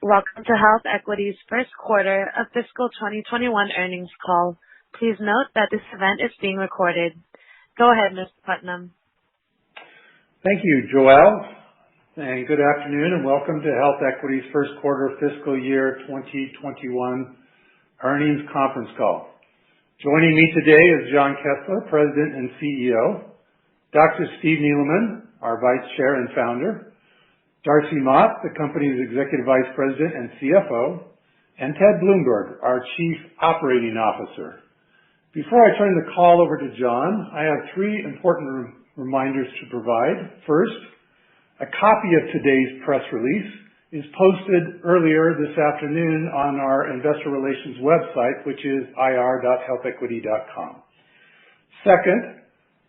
Welcome to HealthEquity's first quarter of fiscal 2021 earnings call. Please note that this event is being recorded. Go ahead, Mr. Putnam. Thank you, Joelle, and good afternoon, and welcome to HealthEquity's first quarter fiscal year 2021 earnings conference call. Joining me today is John Kessler, President and CEO, Dr. Steve Neeleman, our Vice Chair and Founder, Darcy Mott, the company's Executive Vice President and CFO, and Ted Bloomberg, our Chief Operating Officer. Before I turn the call over to John, I have three important reminders to provide. First, a copy of today's press release is posted earlier this afternoon on our investor relations website, which is ir.healthequity.com. Second,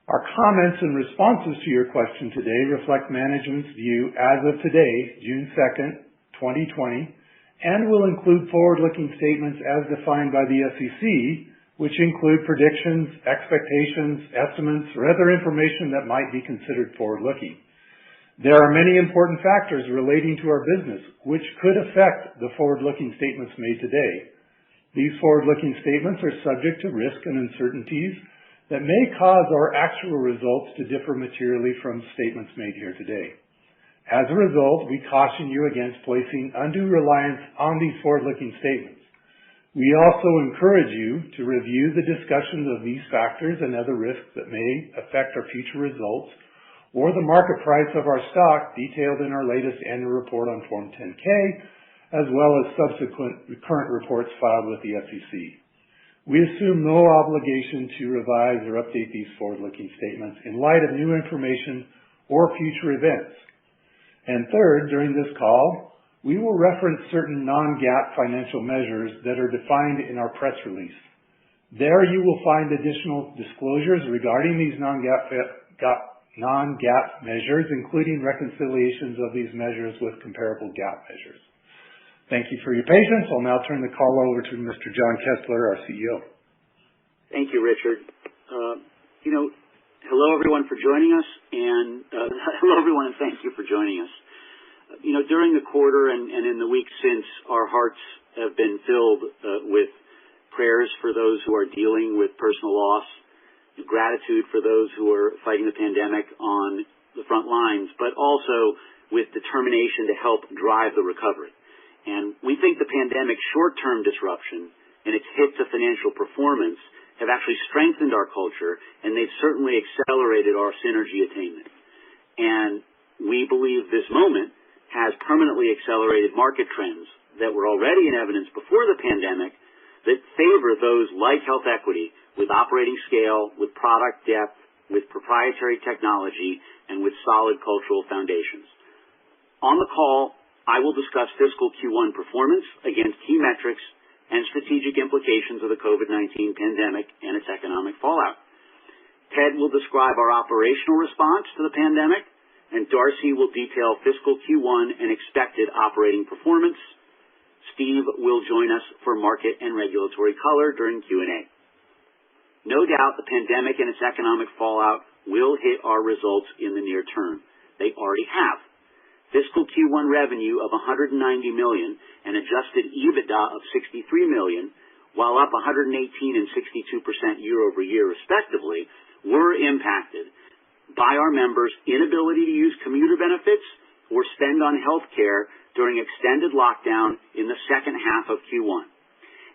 our comments and responses to your question today reflect management's view as of today, June 2nd, 2020, and will include forward-looking statements as defined by the SEC, which include predictions, expectations, estimates, or other information that might be considered forward-looking. There are many important factors relating to our business which could affect the forward-looking statements made today. These forward-looking statements are subject to risk and uncertainties that may cause our actual results to differ materially from statements made here today. As a result, we caution you against placing undue reliance on these forward-looking statements. We also encourage you to review the discussions of these factors and other risks that may affect our future results or the market price of our stock detailed in our latest annual report on Form 10-K, as well as subsequent current reports filed with the SEC. We assume no obligation to revise or update these forward-looking statements in light of new information or future events. And third, during this call, we will reference certain non-GAAP financial measures that are defined in our press release. There you will find additional disclosures regarding these non-GAAP measures, including reconciliations of these measures with comparable GAAP measures. Thank you for your patience. I'll now turn the call over to Mr. John Kessler, our CEO. Thank you, Richard. Hello everyone for joining us, and hello everyone, and thank you for joining us. During the quarter and in the weeks since, our hearts have been filled with prayers for those who are dealing with personal loss, gratitude for those who are fighting the pandemic on the front lines, but also with determination to help drive the recovery. And we think the pandemic's short-term disruption and its hit to financial performance have actually strengthened our culture, and they've certainly accelerated our synergy attainment. And we believe this moment has permanently accelerated market trends that were already in evidence before the pandemic that favor those like HealthEquity with operating scale, with product depth, with proprietary technology, and with solid cultural foundations. On the call, I will discuss fiscal Q1 performance against key metrics and strategic implications of the COVID-19 pandemic and its economic fallout. Ted will describe our operational response to the pandemic, and Darcy will detail fiscal Q1 and expected operating performance. Steve will join us for market and regulatory color during Q&A. No doubt the pandemic and its economic fallout will hit our results in the near term. They already have. Fiscal Q1 revenue of $190 million and adjusted EBITDA of $63 million, while up 118 and 62% year over year respectively, were impacted by our members' inability to use commuter benefits or spend on health care during extended lockdown in the second half of Q1,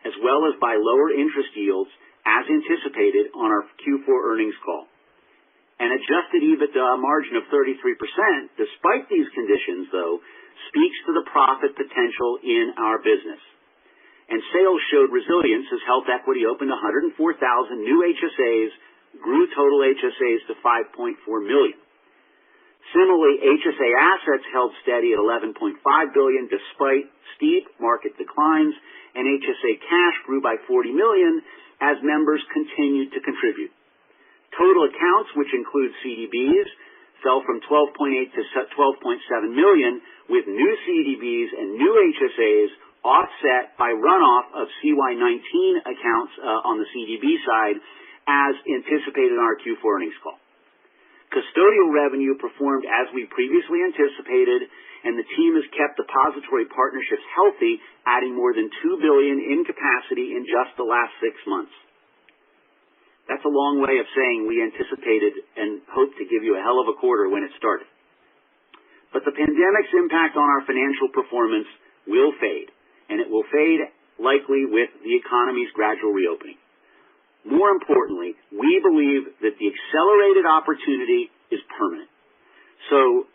as well as by lower interest yields as anticipated on our Q4 earnings call. An adjusted EBITDA margin of 33%, despite these conditions, though, speaks to the profit potential in our business. And sales showed resilience as HealthEquity opened 104,000 new HSAs, grew total HSAs to 5.4 million. Similarly, HSA assets held steady at $11.5 billion despite steep market declines, and HSA cash grew by $40 million as members continued to contribute. Total accounts, which include CDBs, fell from 12.8 to 12.7 million, with new CDBs and new HSAs offset by runoff of CY19 accounts on the CDB side, as anticipated in our Q4 earnings call. Custodial revenue performed as we previously anticipated, and the team has kept depository partnerships healthy, adding more than $2 billion in capacity in just the last 6 months. That's a long way of saying we anticipated and hoped to give you a hell of a quarter when it started. But the pandemic's impact on our financial performance will fade, and it will fade likely with the economy's gradual reopening. More importantly, we believe that the accelerated opportunity is permanent. So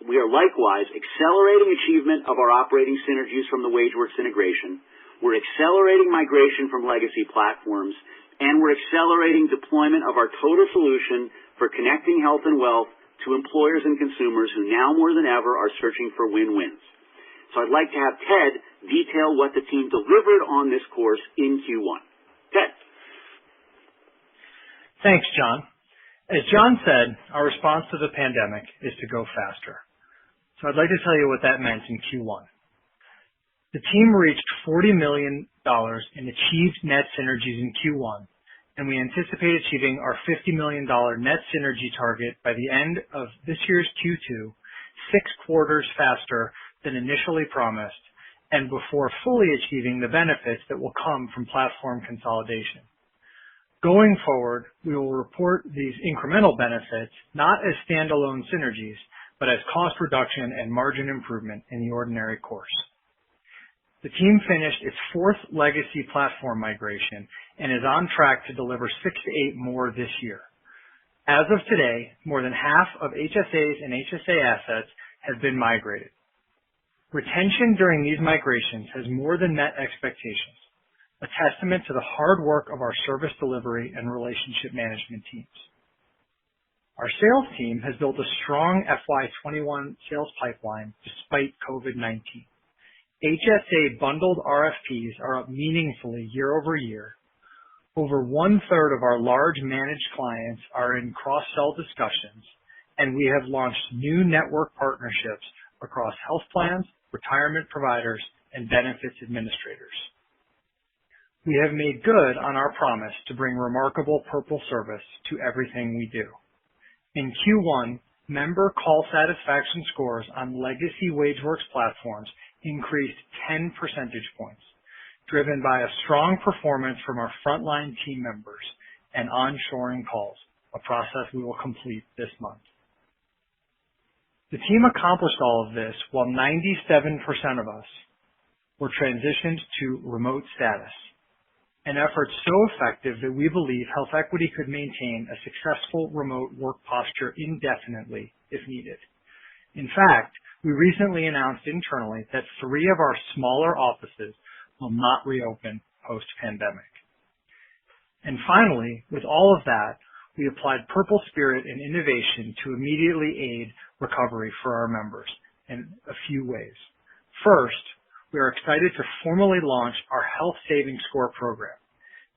we are likewise accelerating achievement of our operating synergies from the WageWorks integration. We're accelerating migration from legacy platforms, and we're accelerating deployment of our total solution for connecting health and wealth to employers and consumers who now more than ever are searching for win-wins. So I'd like to have Ted detail what the team delivered on this course in Q1. Ted. Thanks, John. As John said, our response to the pandemic is to go faster. So I'd like to tell you what that meant in Q1. The team reached $40 million in achieved net synergies in Q1, and we anticipate achieving our $50 million net synergy target by the end of this year's Q2, 6 quarters faster than initially promised, and before fully achieving the benefits that will come from platform consolidation. Going forward, we will report these incremental benefits not as standalone synergies, but as cost reduction and margin improvement in the ordinary course. The team finished its 4th legacy platform migration and is on track to deliver 6 to 8 more this year. As of today, more than half of HSAs and HSA assets have been migrated. Retention during these migrations has more than met expectations, a testament to the hard work of our service delivery and relationship management teams. Our sales team has built a strong FY21 sales pipeline despite COVID-19. HSA bundled RFPs are up meaningfully year over year. Over 1/3 of our large managed clients are in cross-sell discussions, and we have launched new network partnerships across health plans, retirement providers, and benefits administrators. We have made good on our promise to bring remarkable Purple service to everything we do. In Q1, member call satisfaction scores on legacy WageWorks platforms increased 10 percentage points, driven by a strong performance from our frontline team members and onshoring calls, a process we will complete this month. The team accomplished all of this while 97% of us were transitioned to remote status, an effort so effective that we believe HealthEquity could maintain a successful remote work posture indefinitely if needed. In fact, we recently announced internally that 3 of our smaller offices will not reopen post-pandemic. And finally, with all of that, we applied Purple spirit and innovation to immediately aid recovery for our members in a few ways. First, we are excited to formally launch our Health Savings Score program.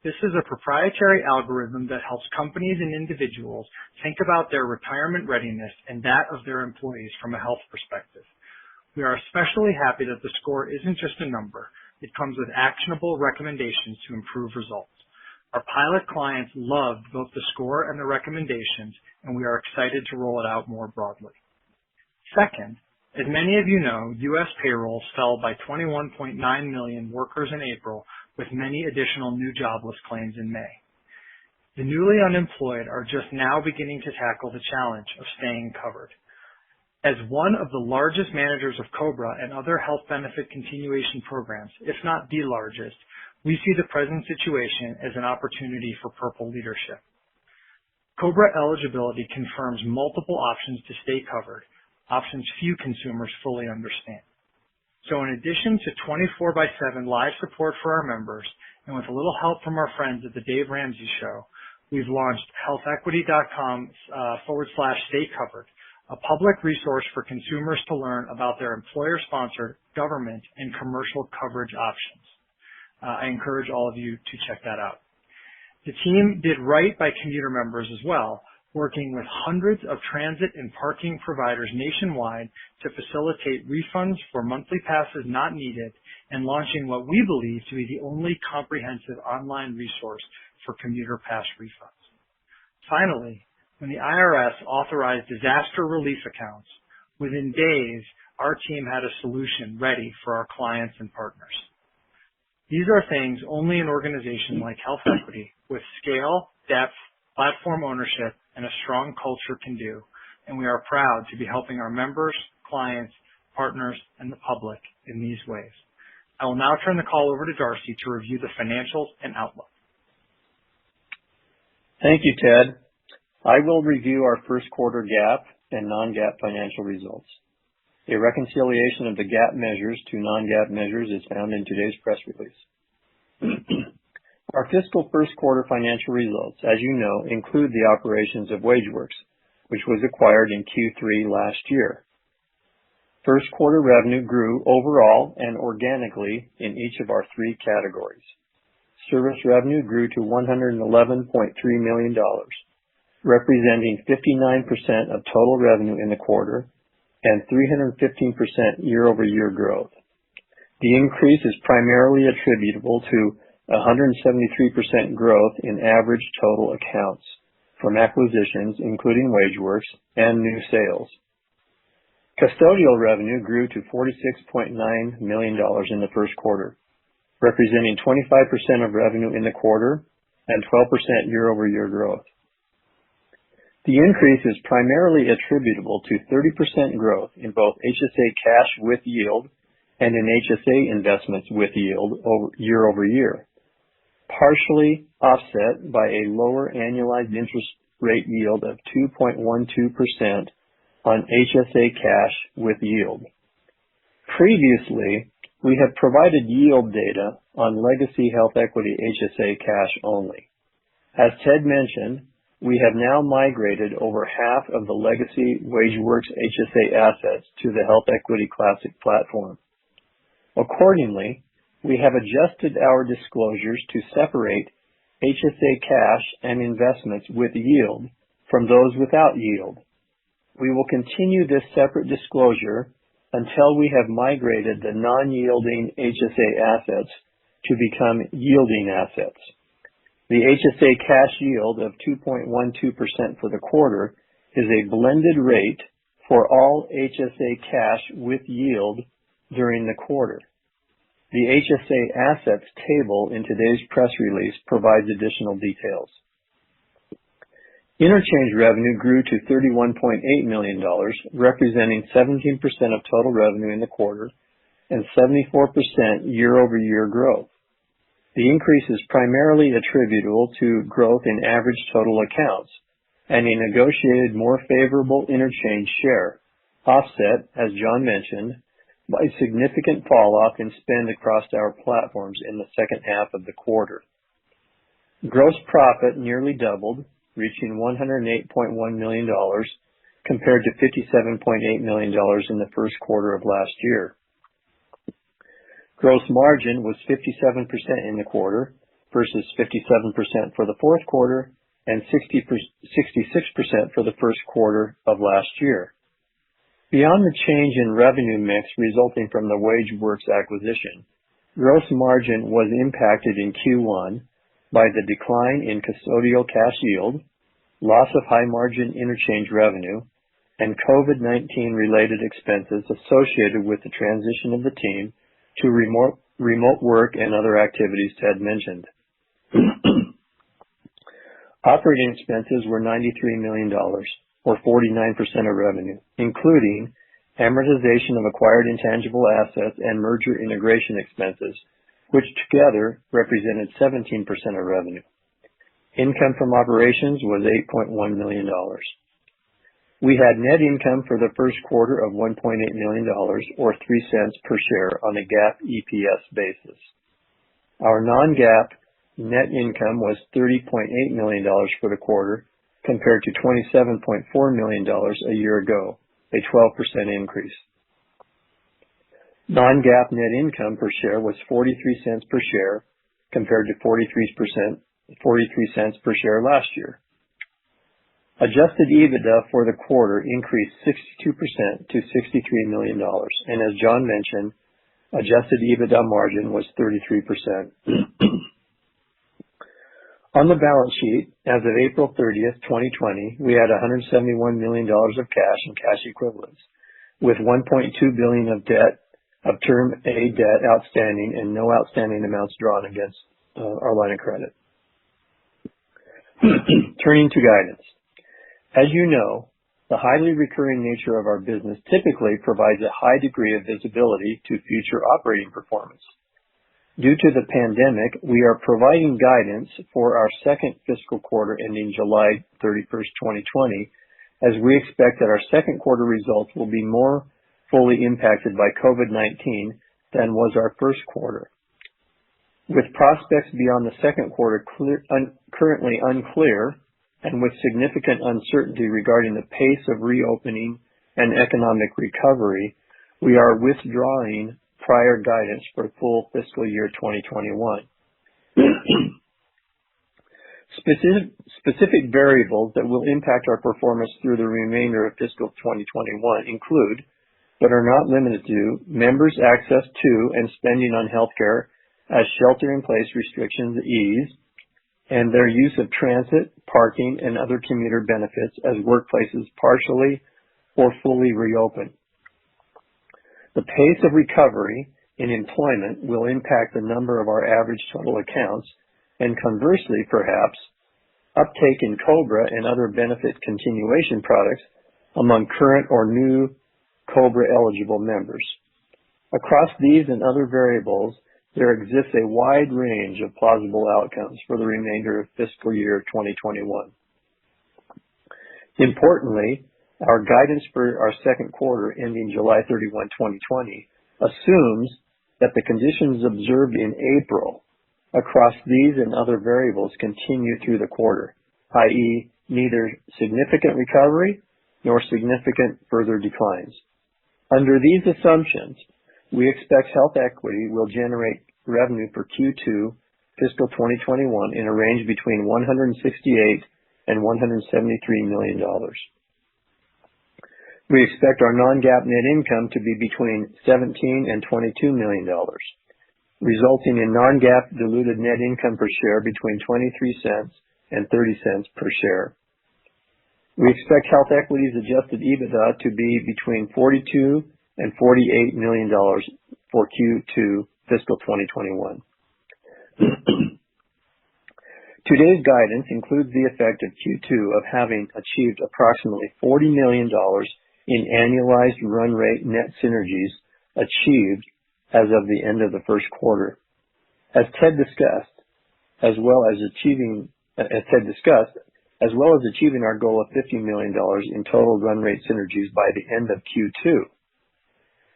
This is a proprietary algorithm that helps companies and individuals think about their retirement readiness and that of their employees from a health perspective. We are especially happy that the score isn't just a number. It comes with actionable recommendations to improve results. Our pilot clients loved both the score and the recommendations, and we are excited to roll it out more broadly. Second, as many of you know, U.S. payrolls fell by 21.9 million workers in April, with many additional new jobless claims in May. The newly unemployed are just now beginning to tackle the challenge of staying covered. As one of the largest managers of COBRA and other health benefit continuation programs, if not the largest, we see the present situation as an opportunity for Purple leadership. COBRA eligibility confirms multiple options to stay covered, options few consumers fully understand. So in addition to 24/7 live support for our members, and with a little help from our friends at the Dave Ramsey Show, we've launched healthequity.com/stay covered, a public resource for consumers to learn about their employer-sponsored, government, and commercial coverage options. I encourage all of you to check that out. The team did right by commuter members as well, working with hundreds of transit and parking providers nationwide to facilitate refunds for monthly passes not needed and launching what we believe to be the only comprehensive online resource for commuter pass refunds. Finally, when the IRS authorized disaster relief accounts, within days, our team had a solution ready for our clients and partners. These are things only an organization like HealthEquity with scale, depth, platform ownership, and a strong culture can do, and we are proud to be helping our members, clients, partners, and the public in these ways. I will now turn the call over to Darcy to review the financials and outlook. Thank you, Ted. I will review our first quarter GAAP and non-GAAP financial results. A reconciliation of the GAAP measures to non-GAAP measures is found in today's press release. Our fiscal first quarter financial results, as you know, include the operations of WageWorks, which was acquired in Q3 last year. First quarter revenue grew overall and organically in each of our three categories. Service revenue grew to $111.3 million, representing 59% of total revenue in the quarter and 315% year-over-year growth. The increase is primarily attributable to 173% growth in average total accounts from acquisitions, including WageWorks, and new sales. Custodial revenue grew to $46.9 million in the first quarter, representing 25% of revenue in the quarter and 12% year-over-year growth. The increase is primarily attributable to 30% growth in both HSA cash with yield and in HSA investments with yield year-over-year, partially offset by a lower annualized interest rate yield of 2.12% on HSA cash with yield. Previously, we have provided yield data on legacy HealthEquity HSA cash only. As Ted mentioned, we have now migrated over half of the legacy WageWorks HSA assets to the HealthEquity Classic platform. Accordingly, we have adjusted our disclosures to separate HSA cash and investments with yield from those without yield. We will continue this separate disclosure until we have migrated the non-yielding HSA assets to become yielding assets. The HSA cash yield of 2.12% for the quarter is a blended rate for all HSA cash with yield during the quarter. The HSA assets table in today's press release provides additional details. Interchange revenue grew to $31.8 million, representing 17% of total revenue in the quarter and 74% year-over-year growth. The increase is primarily attributable to growth in average total accounts and a negotiated more favorable interchange share, offset, as John mentioned, by significant fall-off in spend across our platforms in the second half of the quarter. Gross profit nearly doubled, reaching $108.1 million compared to $57.8 million in the first quarter of last year. Gross margin was 57% in the quarter versus 57% for the fourth quarter and 66% for the first quarter of last year. Beyond the change in revenue mix resulting from the WageWorks acquisition, gross margin was impacted in Q1 by the decline in custodial cash yield, loss of high-margin interchange revenue, and COVID-19 related expenses associated with the transition of the team to remote work and other activities Ted mentioned. Operating expenses were $93 million, or 49% of revenue, including amortization of acquired intangible assets and merger integration expenses, which together represented 17% of revenue. Income from operations was $8.1 million. We had net income for the first quarter of $1.8 million, or 3 cents per share on a GAAP EPS basis. Our non-GAAP net income was $30.8 million for the quarter, compared to $27.4 million a year ago, a 12% increase. Non-GAAP net income per share was 43 cents per share, compared to 43 cents per share last year. Adjusted EBITDA for the quarter increased 62% to $63 million, and as John mentioned, adjusted EBITDA margin was 33%. On the balance sheet, as of April 30th, 2020, we had $171 million of cash and cash equivalents, with $1.2 billion of Term A debt outstanding and no outstanding amounts drawn against our line of credit. Turning to guidance. As you know, the highly recurring nature of our business typically provides a high degree of visibility to future operating performance. Due to the pandemic, we are providing guidance for our second fiscal quarter ending July 31st, 2020, as we expect that our second quarter results will be more fully impacted by COVID-19 than was our first quarter. With prospects beyond the second quarter currently unclear, and with significant uncertainty regarding the pace of reopening and economic recovery, we are withdrawing prior guidance for full fiscal year 2021. Specific variables that will impact our performance through the remainder of fiscal 2021 include, but are not limited to, members' access to and spending on healthcare as shelter-in-place restrictions ease, and their use of transit, parking, and other commuter benefits as workplaces partially or fully reopen. The pace of recovery in employment will impact the number of our average total accounts, and conversely, perhaps, uptake in COBRA and other benefit continuation products among current or new COBRA-eligible members. Across these and other variables, there exists a wide range of plausible outcomes for the remainder of fiscal year 2021. Importantly, our guidance for our second quarter ending July 31, 2020 assumes that the conditions observed in April across these and other variables continue through the quarter, i.e., neither significant recovery nor significant further declines. Under these assumptions, we expect HealthEquity will generate revenue for Q2 fiscal 2021 in a range between $168 and $173 million. We expect our non-GAAP net income to be between $17 and $22 million, resulting in non-GAAP diluted net income per share between 23 cents and 30 cents per share. We expect HealthEquity's adjusted EBITDA to be between $42 and $48 million for Q2 fiscal 2021. Today's guidance includes the effect of Q2 of having achieved approximately $40 million in annualized run rate net synergies achieved as of the end of the first quarter. As Ted discussed, as well as achieving our goal of $50 million in total run rate synergies by the end of Q2.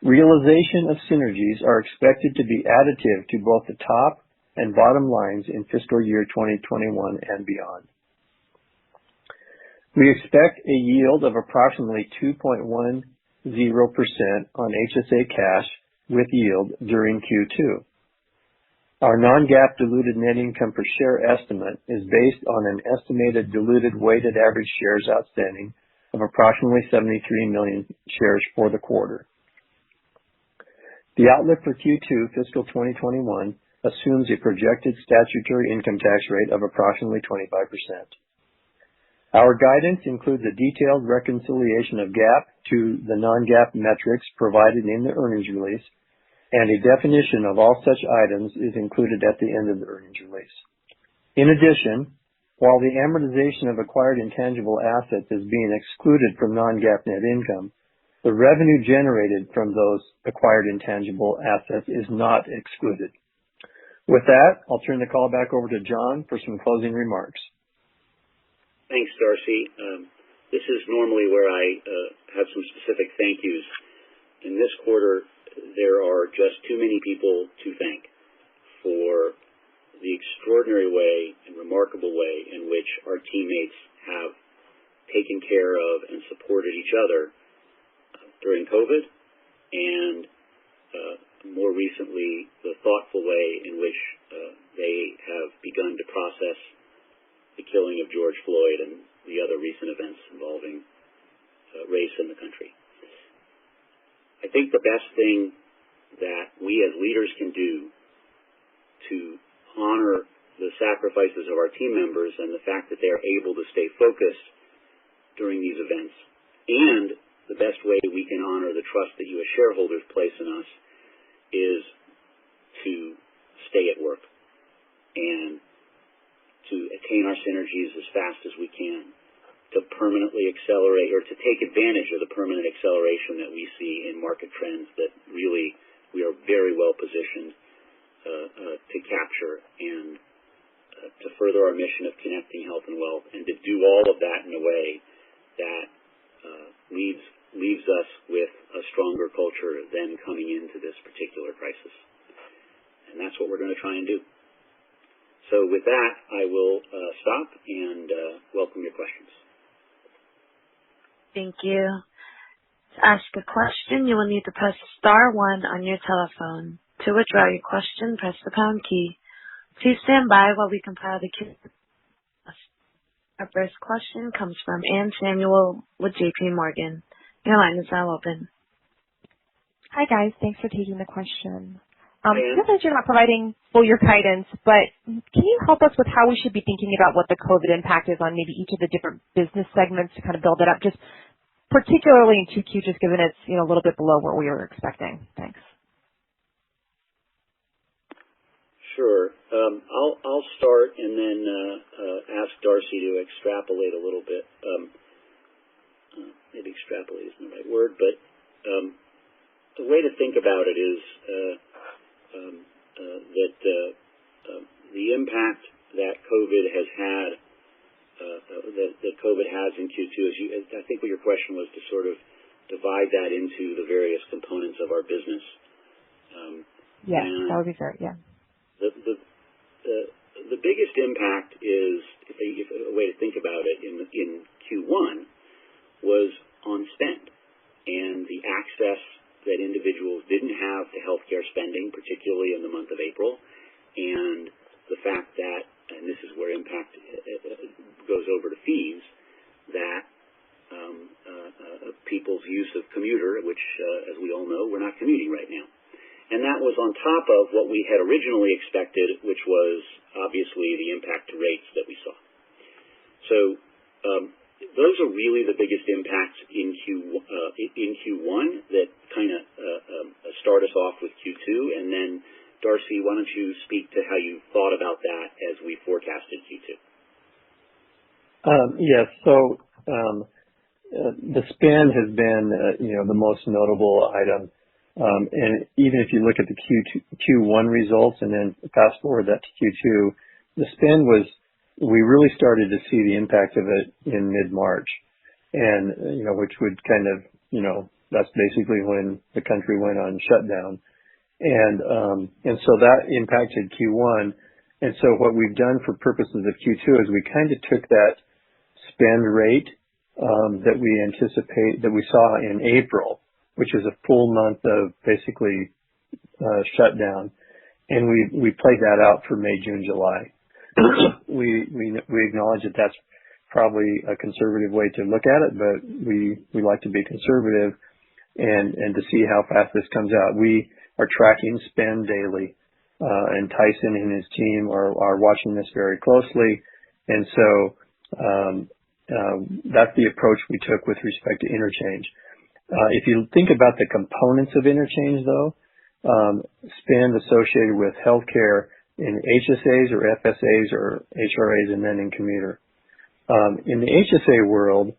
Realization of synergies are expected to be additive to both the top and bottom lines in fiscal year 2021 and beyond. We expect a yield of approximately 2.10% on HSA cash with yield during Q2. Our non-GAAP diluted net income per share estimate is based on an estimated diluted weighted average shares outstanding of approximately 73 million shares for the quarter. The outlook for Q2 fiscal 2021 assumes a projected statutory income tax rate of approximately 25%. Our guidance includes a detailed reconciliation of GAAP to the non-GAAP metrics provided in the earnings release, and a definition of all such items is included at the end of the earnings release. In addition, while the amortization of acquired intangible assets is being excluded from non-GAAP net income, the revenue generated from those acquired intangible assets is not excluded. With that, I'll turn the call back over to John for some closing remarks. Thanks, Darcy. This is normally where I have some specific thank yous. In this quarter, there are just too many people to thank for the extraordinary way and remarkable way in which our teammates have taken care of and supported each other during COVID, and more recently, the thoughtful way in which they have begun to process the killing of George Floyd and the other recent events involving race in the country. I think the best thing that we as leaders can do to honor the sacrifices of our team members and the fact that they are able to stay focused during these events, and the best way we can honor the trust that you as shareholders place in us is to stay at work and to attain our synergies as fast as we can, to permanently accelerate or to take advantage of the permanent acceleration that we see in market trends that really we are very well positioned to capture and to further our mission of connecting health and wealth, and to do all of that in a way that leaves us with a stronger culture than coming into this particular crisis. And that's what we're going to try and do. So with that, I will stop and welcome your questions. Thank you. To ask a question, you will need to press star 1 on your telephone. To withdraw your question, press the pound key. Please stand by while we compile the queue. Our first question comes from Anne Samuel with JP Morgan. Your line is now open. Hi, guys. Thanks for taking the question. Hi, Because you're not providing full year guidance, but can you help us with how we should be thinking about what the COVID impact is on maybe each of the different business segments to kind of build it up, just particularly in 2Q, just given it's a little bit below what we were expecting? Thanks. Sure. I'll start and then ask Darcy to extrapolate a little bit. Maybe extrapolate isn't the right word, but the way to think about it is that the impact that COVID has had, that COVID has in Q2, I think what your question was to sort of divide that into the various components of our business. Yes, that would be fair. Yeah. The biggest impact is, a way to think about it, in Q1 was on spend and the access that individuals didn't have to healthcare spending, particularly in the month of April, and the fact that, and this is where impact goes over to fees, that people's use of commuter, which, as we all know, we're not commuting right now. And that was on top of what we had originally expected, which was obviously the impact to rates that we saw. So those are really the biggest impacts in Q1 that kind of start us off with Q2. And then, Darcy, why don't you speak to how you thought about that as we forecasted Q2? Yes. So the spend has been, the most notable item. And even if you look at the Q1 results and then fast forward that to Q2, the spend we really started to see the impact of it in mid-March. And, which would kind of, that's basically when the country went on shutdown. And so that impacted Q1. And so what we've done for purposes of Q2 is we kind of took that spend rate, that we saw in April, which is a full month of basically shutdown, and we played that out for May, June, July. we acknowledge that that's probably a conservative way to look at it, but we like to be conservative and to see how fast this comes out. We are tracking spend daily, and Tyson and his team are watching this very closely, and so that's the approach we took with respect to interchange. If you think about the components of interchange, though, spend associated with healthcare in HSAs or FSAs or HRAs and then in commuter. In the HSA world,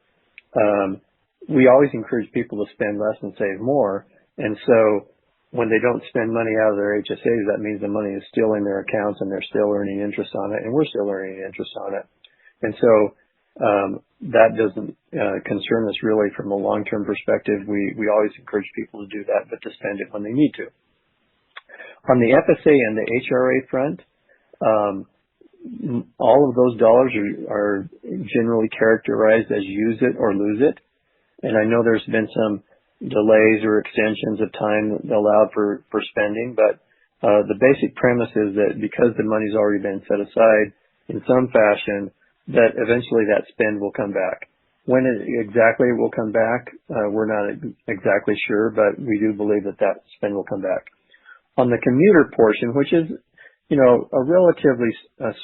we always encourage people to spend less and save more. And so when they don't spend money out of their HSAs, that means the money is still in their accounts and they're still earning interest on it, and we're still earning interest on it. And so that doesn't concern us really from a long-term perspective. We always encourage people to do that, but to spend it when they need to. On the FSA and the HRA front, all of those dollars are generally characterized as use it or lose it. And I know there's been some delays or extensions of time allowed for spending, but the basic premise is that because the money's already been set aside in some fashion, that eventually that spend will come back. When exactly it will come back, we're not exactly sure, but we do believe that spend will come back. On the commuter portion, which is, a relatively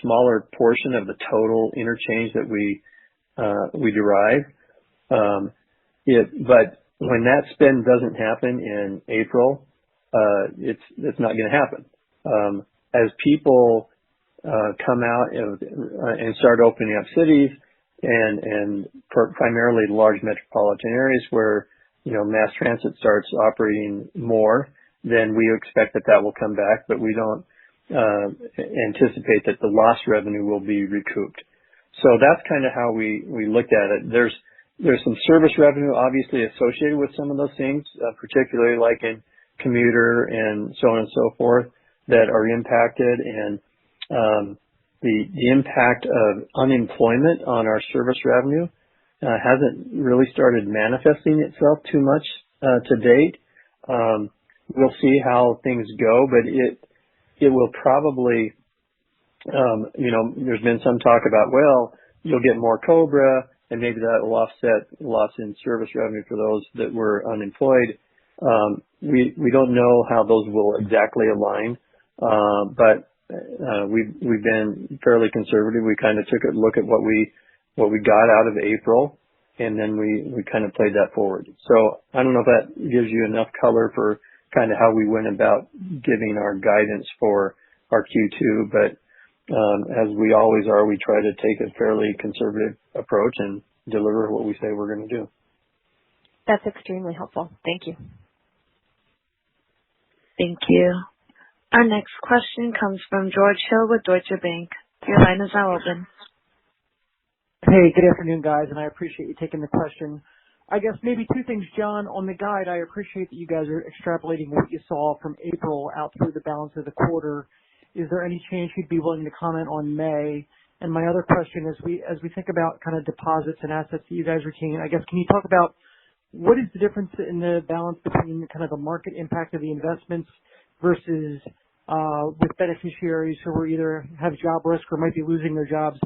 smaller portion of the total interchange that we derive, but when that spend doesn't happen in April, it's not going to happen. As people come out and start opening up cities and primarily large metropolitan areas where mass transit starts operating more, then we expect that will come back, but we don't anticipate that the lost revenue will be recouped. So that's kind of how we looked at it. There's some service revenue obviously associated with some of those things, particularly like in commuter and so on and so forth, that are impacted, and the impact of unemployment on our service revenue hasn't really started manifesting itself too much to date. We'll see how things go, but it will probably, there's been some talk about, well, you'll get more COBRA and maybe that will offset loss in service revenue for those that were unemployed. We don't know how those will exactly align, but we've been fairly conservative. We kind of took a look at what we got out of April, and then we kind of played that forward. So I don't know if that gives you enough color for kind of how we went about giving our guidance for our Q2, but as we always are, we try to take a fairly conservative approach and deliver what we say we're going to do. That's extremely helpful. Thank you. Thank you. Our next question comes from George Hill with Deutsche Bank. Your line is now open. Hey, good afternoon, guys, and I appreciate you taking the question. I guess maybe two things, John. On the guide, I appreciate that you guys are extrapolating what you saw from April out through the balance of the quarter. Is there any change you'd be willing to comment on May? And my other question is, as we think about kind of deposits and assets that you guys retain, I guess, can you talk about what is the difference in the balance between kind of the market impact of the investments versus with beneficiaries who are either have job risk or might be losing their jobs?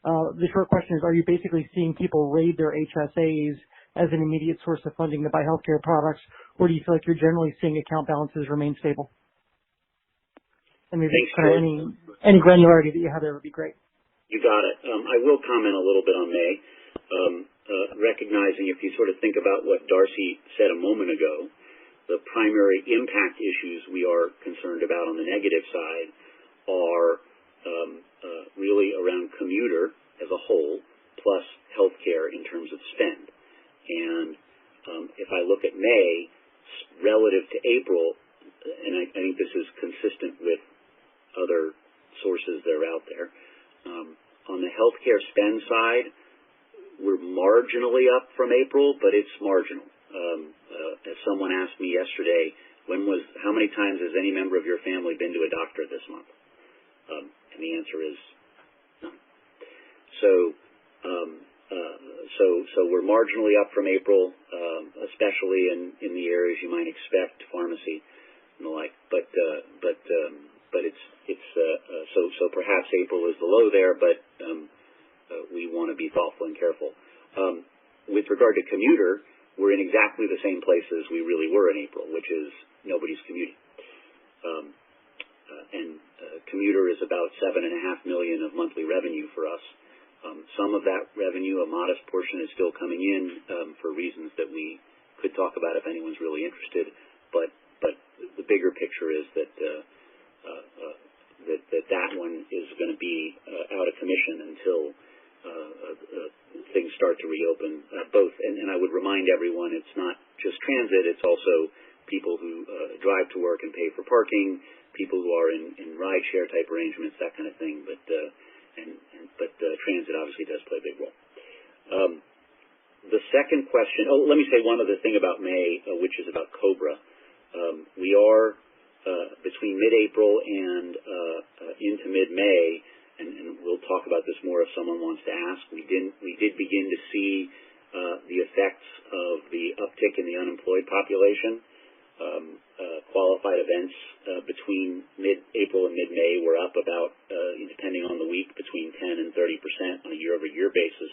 The short question is, are you basically seeing people raid their HSAs as an immediate source of funding to buy healthcare products, or do you feel like you're generally seeing account balances remain stable? And maybe kind of any granularity that you have there would be great. You got it. I will comment a little bit on May, recognizing if you sort of think about what Darcy said a moment ago, the primary impact issues we are concerned about on the negative side are really around commuter as a whole, plus healthcare in terms of spend. And if I look at May relative to April, and I think this is consistent with other sources that are out there, on the healthcare spend side, we're marginally up from April, but it's marginal. As someone asked me yesterday, how many times has any member of your family been to a doctor this month? And the answer is none. So we're marginally up from April, especially in the areas you might expect, pharmacy and the like. But it's so perhaps April is the low there, but we want to be thoughtful and careful. With regard to commuter, we're in exactly the same place as we really were in April, which is nobody's commuting. And commuter is about $7.5 million of monthly revenue for us. Some of that revenue, a modest portion, is still coming in for reasons that we could talk about if anyone's really interested. But the bigger picture is that that one is going to be out of commission until things start to reopen. Both, and I would remind everyone, it's not just transit; it's also people who drive to work and pay for parking, people who are in rideshare type arrangements, that kind of thing. But transit obviously does play a big role. The second question, let me say one other thing about May, which is about COBRA. We are between mid-April and into mid-May, and we'll talk about this more if someone wants to ask. We did begin to see the effects of the uptick in the unemployed population. Qualified events between mid-April and mid-May were up about, depending on the week, between 10 and 30% on a year-over-year basis.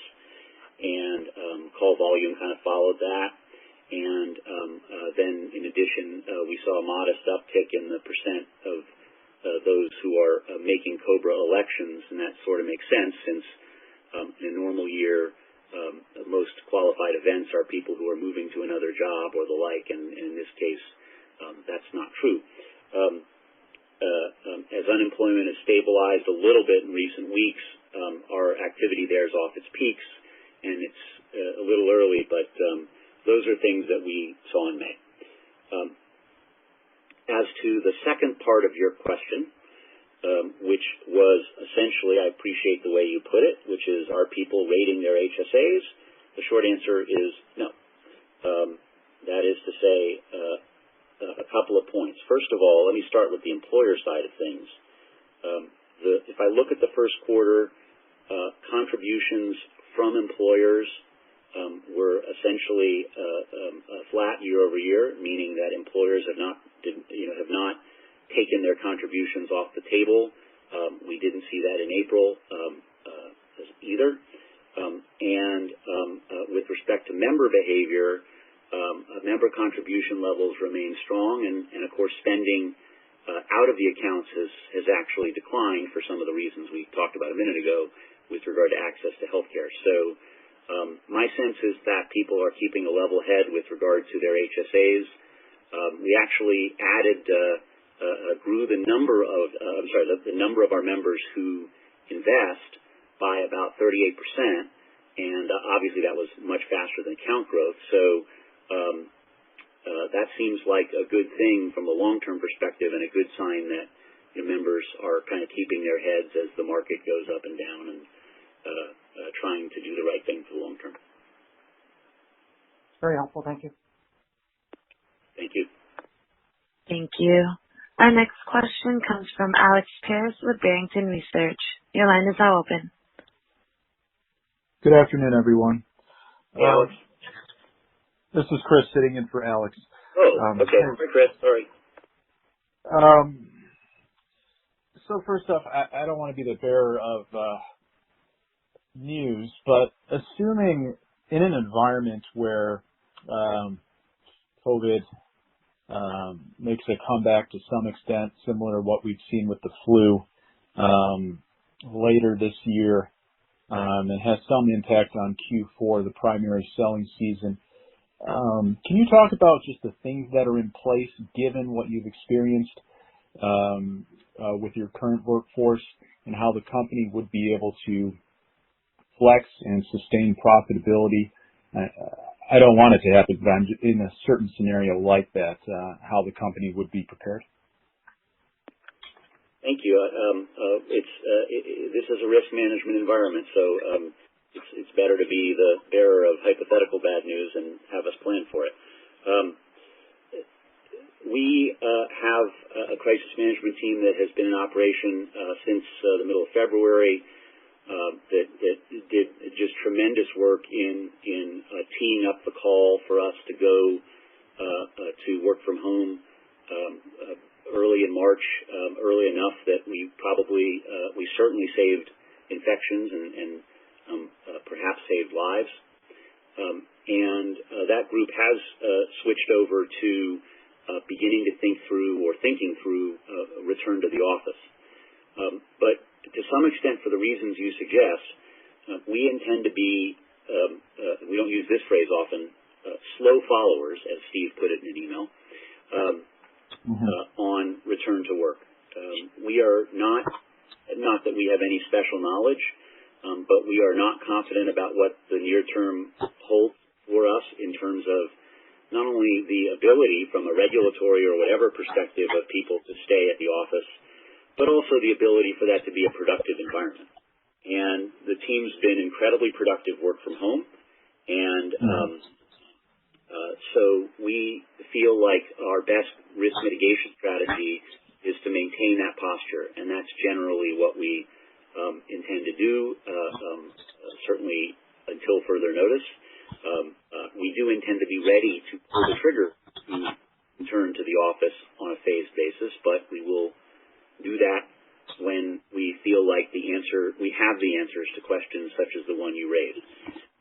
And call volume kind of followed that. And then, in addition, we saw a modest uptick in the percent of those who are making COBRA elections, and that sort of makes sense since in a normal year, most qualified events are people who are moving to another job or the like, and in this case, that's not true. As unemployment has stabilized a little bit in recent weeks, our activity there is off its peaks, and it's a little early, but those are things that we saw in May. As to the second part of your question, which was essentially, I appreciate the way you put it, which is, are people rating their HSAs? The short answer is no. That is to say, a couple of points. First of all, let me start with the employer side of things. If I look at the first quarter, contributions from employers were essentially flat year over year, meaning that employers have not taken their contributions off the table. We didn't see that in April either. With respect to member behavior, member contribution levels remain strong, and of course spending out of the accounts has actually declined for some of the reasons we talked about a minute ago with regard to access to health care. So my sense is that people are keeping a level head with regard to their HSAs. We actually grew the number of our members who invest by about 38%, and obviously that was much faster than account growth. So that seems like a good thing from a long-term perspective, and a good sign that members are kind of keeping their heads as the market goes up and down, and trying to do the right thing for the long term. Very helpful. Thank you. Thank you. Thank you. Our next question comes from Alex Paris with Barrington Research. Your line is now open. Good afternoon, everyone. Hey, Alex. This is Chris sitting in for Alex. Oh, okay. Hi, Chris. Sorry. So first off, I don't want to be the bearer of news, but assuming in an environment where COVID makes a comeback to some extent, similar to what we've seen with the flu later this year, and has some impact on Q4, the primary selling season. Can you talk about just the things that are in place given what you've experienced with your current workforce, and how the company would be able to flex and sustain profitability? I don't want it to happen, but I'm in a certain scenario like that, how the company would be prepared. Thank you. This is a risk management environment, so it's better to be the bearer of hypothetical bad news and have us plan for it. We have a crisis management team that has been in operation since the middle of February that did just tremendous work in teeing up the call for us to go to work from home early in March, early enough that we certainly saved infections and perhaps saved lives. And that group has switched over to beginning to thinking through a return to the office. But to some extent, for the reasons you suggest, we intend to be, we don't use this phrase often, slow followers, as Steve put it in an email, on return to work. We are not that we have any special knowledge, but we are not confident about what the near term holds for us in terms of not only the ability from a regulatory or whatever perspective of people to stay at the office, but also the ability for that to be a productive environment. And the team's been incredibly productive work from home, and so we feel like our best risk mitigation strategy is to maintain that posture, and that's generally what we intend to do, certainly until further notice. We do intend to be ready to pull the trigger to return to the office on a phased basis, but we will do that when we feel like we have the answers to questions such as the one you raised.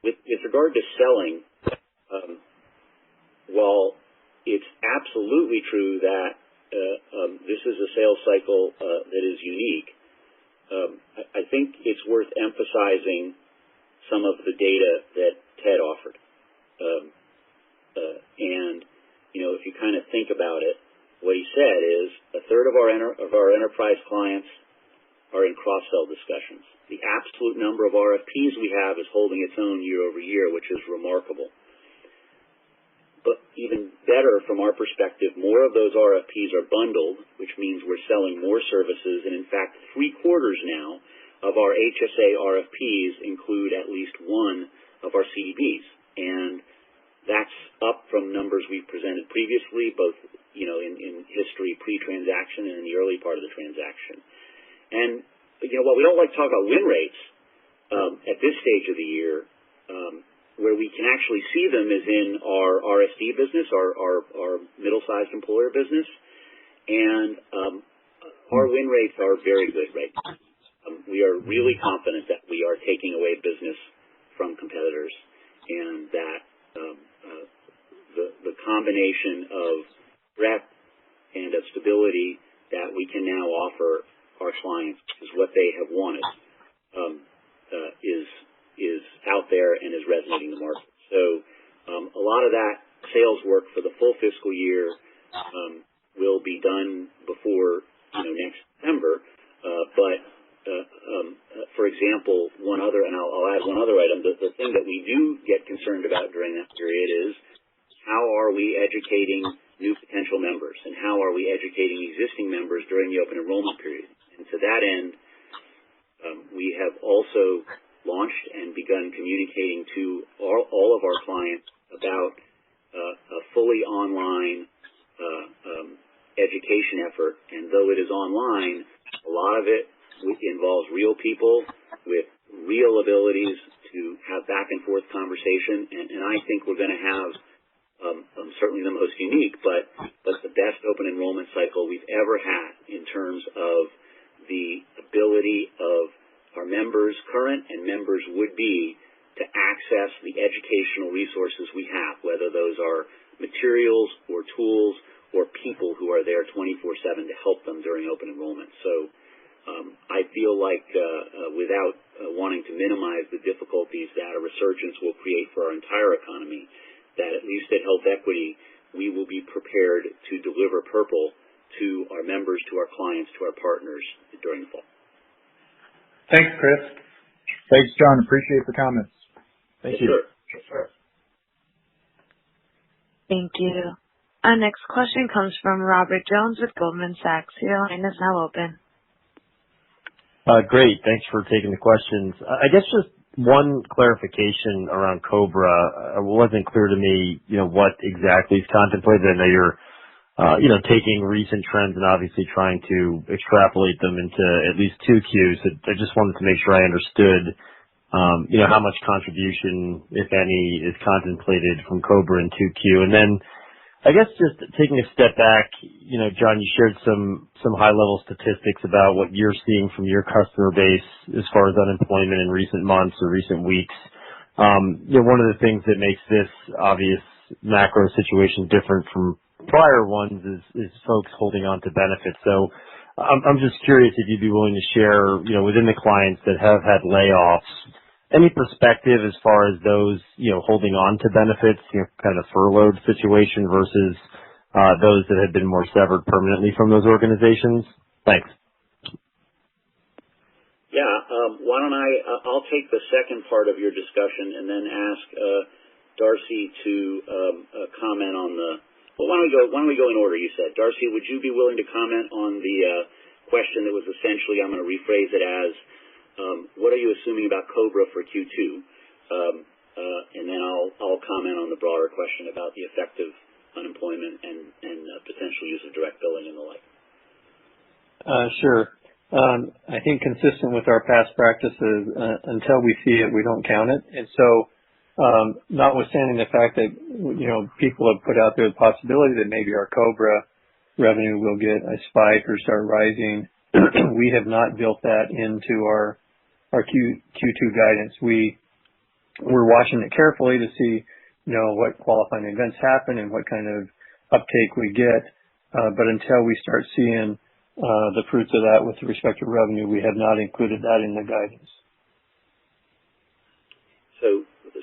With regard to selling, while it's absolutely true that this is a sales cycle that is unique, I think it's worth emphasizing some of the data that Ted offered. And, if you kind of think about it, what he said is a third of our enterprise clients are in cross-sell discussions. The absolute number of RFPs we have is holding its own year over year, which is remarkable. But even better from our perspective, more of those RFPs are bundled, which means we're selling more services. And in fact, 3/4 now of our HSA RFPs include at least one of our CDBs. And that's up from numbers we've presented previously, both, in history pre-transaction and in the early part of the transaction. And, while we don't like to talk about win rates at this stage of the year, where we can actually see them is in our RSD business, our middle-sized employer business, and our win rates are very good right now. We are really confident that we are taking away business from competitors, and that the combination of breadth and of stability that we can now offer our clients is what they have wanted, is out there and is resonating in the market. So a lot of that sales work for the full fiscal year will be done before next September. But for example, I'll add one other item. The thing that we do get concerned about during that period is how are we educating new potential members, and how are we educating existing members during the open enrollment period. And to that end, we have also launched and begun communicating to all of our clients about a fully online education effort. And though it is online, a lot of it involves real people with real abilities to have back and forth conversation. And I think we're going to have certainly the most unique, but the best open enrollment cycle we've ever had in terms of the ability of our members, current and members would-be, to access the educational resources we have, whether those are materials or tools or people who are there 24/7 to help them during open enrollment. So I feel like, without wanting to minimize the difficulties that a resurgence will create for our entire economy, that at least at HealthEquity, we will be prepared to deliver purple to our members, to our clients, to our partners during the fall. Thanks, Chris. Thanks, John. Appreciate the comments. Thank you. Sure. Thank you. Our next question comes from Robert Jones with Goldman Sachs. Your line is now open. Great. Thanks for taking the questions. I guess just one clarification around COBRA. It wasn't clear to me, what exactly is contemplated. I know you're taking recent trends and obviously trying to extrapolate them into at least 2Qs. So I just wanted to make sure I understood, how much contribution, if any, is contemplated from COBRA in 2Q. And then I guess just taking a step back, John, you shared some high-level statistics about what you're seeing from your customer base as far as unemployment in recent months or recent weeks. One of the things that makes this obvious macro situation different from prior ones is folks holding on to benefits. So I'm just curious if you'd be willing to share, within the clients that have had layoffs, any perspective as far as those, holding on to benefits, kind of furloughed situation versus those that have been more severed permanently from those organizations? Thanks. Yeah. Why don't I'll take the second part of your discussion and then ask Darcy to comment on the. Well, why don't we go in order? You said, Darcy, would you be willing to comment on the question that was essentially, I'm going to rephrase it as, what are you assuming about COBRA for Q2? And then I'll comment on the broader question about the effect of unemployment and potential use of direct billing and the like. Sure. I think consistent with our past practices, until we see it, we don't count it. And so, notwithstanding the fact that, people have put out there the possibility that maybe our COBRA revenue will get a spike or start rising, we have not built that into our Q2 guidance. We're watching it carefully to see, what qualifying events happen and what kind of uptake we get. But until we start seeing the fruits of that with respect to revenue, we have not included that in the guidance.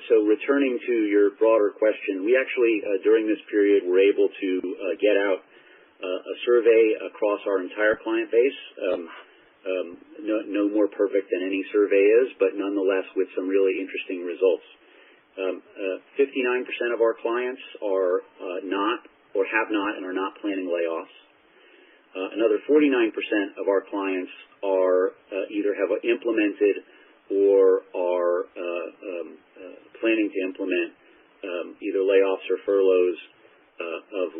So returning to your broader question, we actually, during this period, were able to get out a survey across our entire client base. No more perfect than any survey is, but nonetheless with some really interesting results. 59% of our clients are not or have not and are not planning layoffs. Another 49% of our clients are either have implemented or are planning to implement either layoffs or furloughs of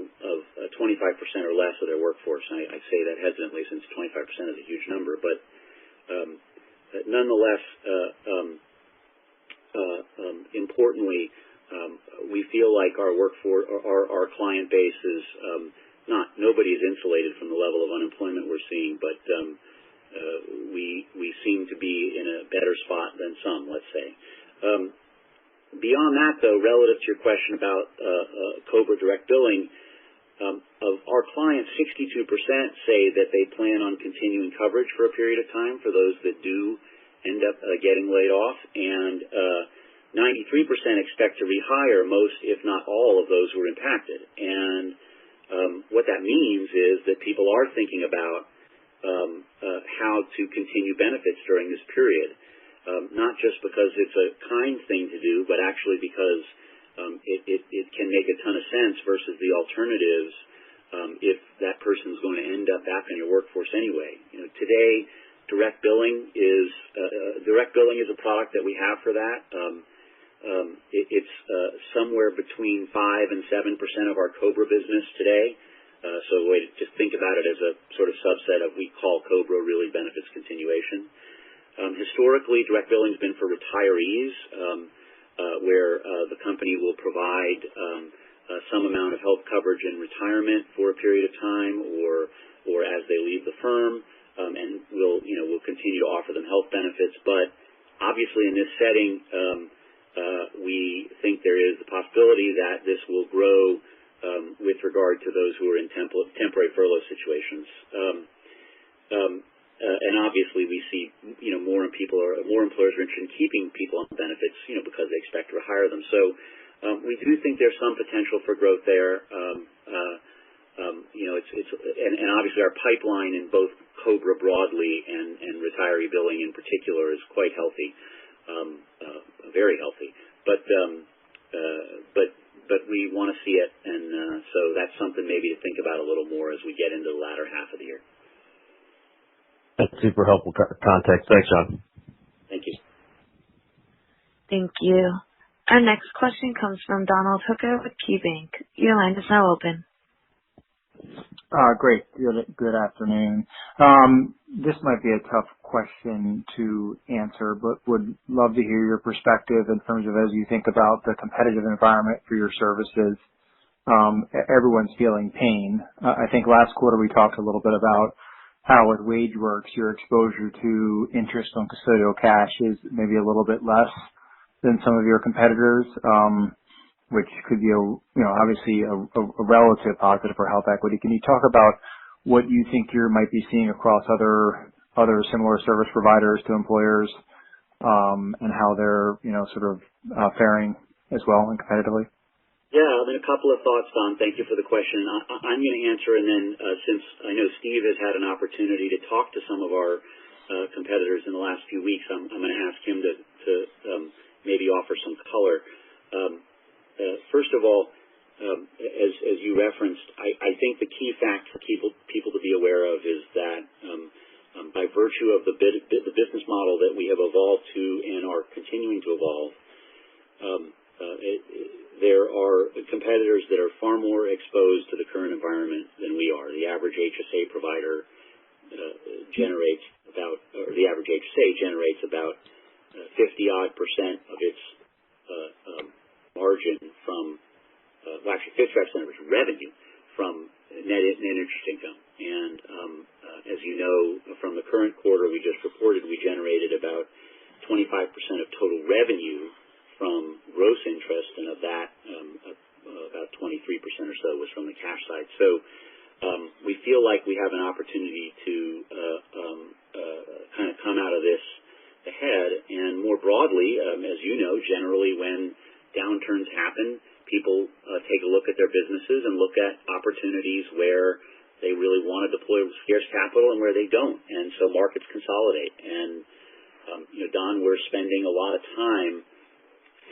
25% or less of their workforce. And I say that hesitantly since 25% is a huge number, but nonetheless, importantly, we feel like our workforce, our client base is nobody is insulated from the level of unemployment we're seeing, but we seem to be in a better spot than some, let's say. Beyond that, though, relative to your question about COBRA direct billing, of our clients, 62% say that they plan on continuing coverage for a period of time for those that do end up getting laid off, and 93% expect to rehire most, if not all, of those who are impacted. And what that means is that people are thinking about how to continue benefits during this period, not just because it's a kind thing to do, but actually because it can make a ton of sense versus the alternatives if that person's going to end up back in your workforce anyway. Today, direct billing is a product that we have for that. It's somewhere between 5 and 7% of our COBRA business today. So a way to just think about it as a sort of subset of we call COBRA really benefits continuation. Historically, direct billing has been for retirees, where the company will provide some amount of health coverage in retirement for a period of time, or as they leave the firm, and we'll continue to offer them health benefits. But obviously, in this setting, we think there is the possibility that this will grow with regard to those who are in temporary furlough situations. And obviously, we see more employers are interested in keeping people on benefits, because they expect to rehire them. So we do think there's some potential for growth there. And obviously our pipeline in both COBRA broadly and retiree billing in particular is quite healthy, very healthy. But we want to see it, and so that's something maybe to think about a little more as we get into the latter half of the year. That's super helpful context. Thanks, John. Thank you. Thank you. Our next question comes from Donald Hooker with KeyBank. Your line is now open. Great. Good afternoon. This might be a tough question to answer, but would love to hear your perspective in terms of as you think about the competitive environment for your services. Everyone's feeling pain. I think last quarter we talked a little bit about how at WageWorks your exposure to interest on custodial cash is maybe a little bit less than some of your competitors, which could be obviously a relative positive for HealthEquity. Can you talk about what you think you might be seeing across other similar service providers to employers, and how they're sort of faring as well and competitively? Yeah, a couple of thoughts, Don. Thank you for the question. I'm going to answer, and then since I know Steve has had an opportunity to talk to some of our competitors in the last few weeks, I'm going to ask him to maybe offer some color. First of all, as you referenced, I think the key fact for people to be aware of is that by virtue of the business model that we have evolved to and are continuing to evolve, there are competitors that are far more exposed to the current environment than we are. The average HSA provider generates about 50% of its margin from, 55% of its revenue from net interest income. And as you know, from the current quarter we just reported, we generated about 25% of total revenue from gross interest, and of that, about 23% or so was from the cash side. So we feel like we have an opportunity to kind of come out of this ahead, and more broadly, as you know, generally when downturns happen, people take a look at their businesses and look at opportunities where they really want to deploy scarce capital and where they don't. And so markets consolidate. And, Don, we're spending a lot of time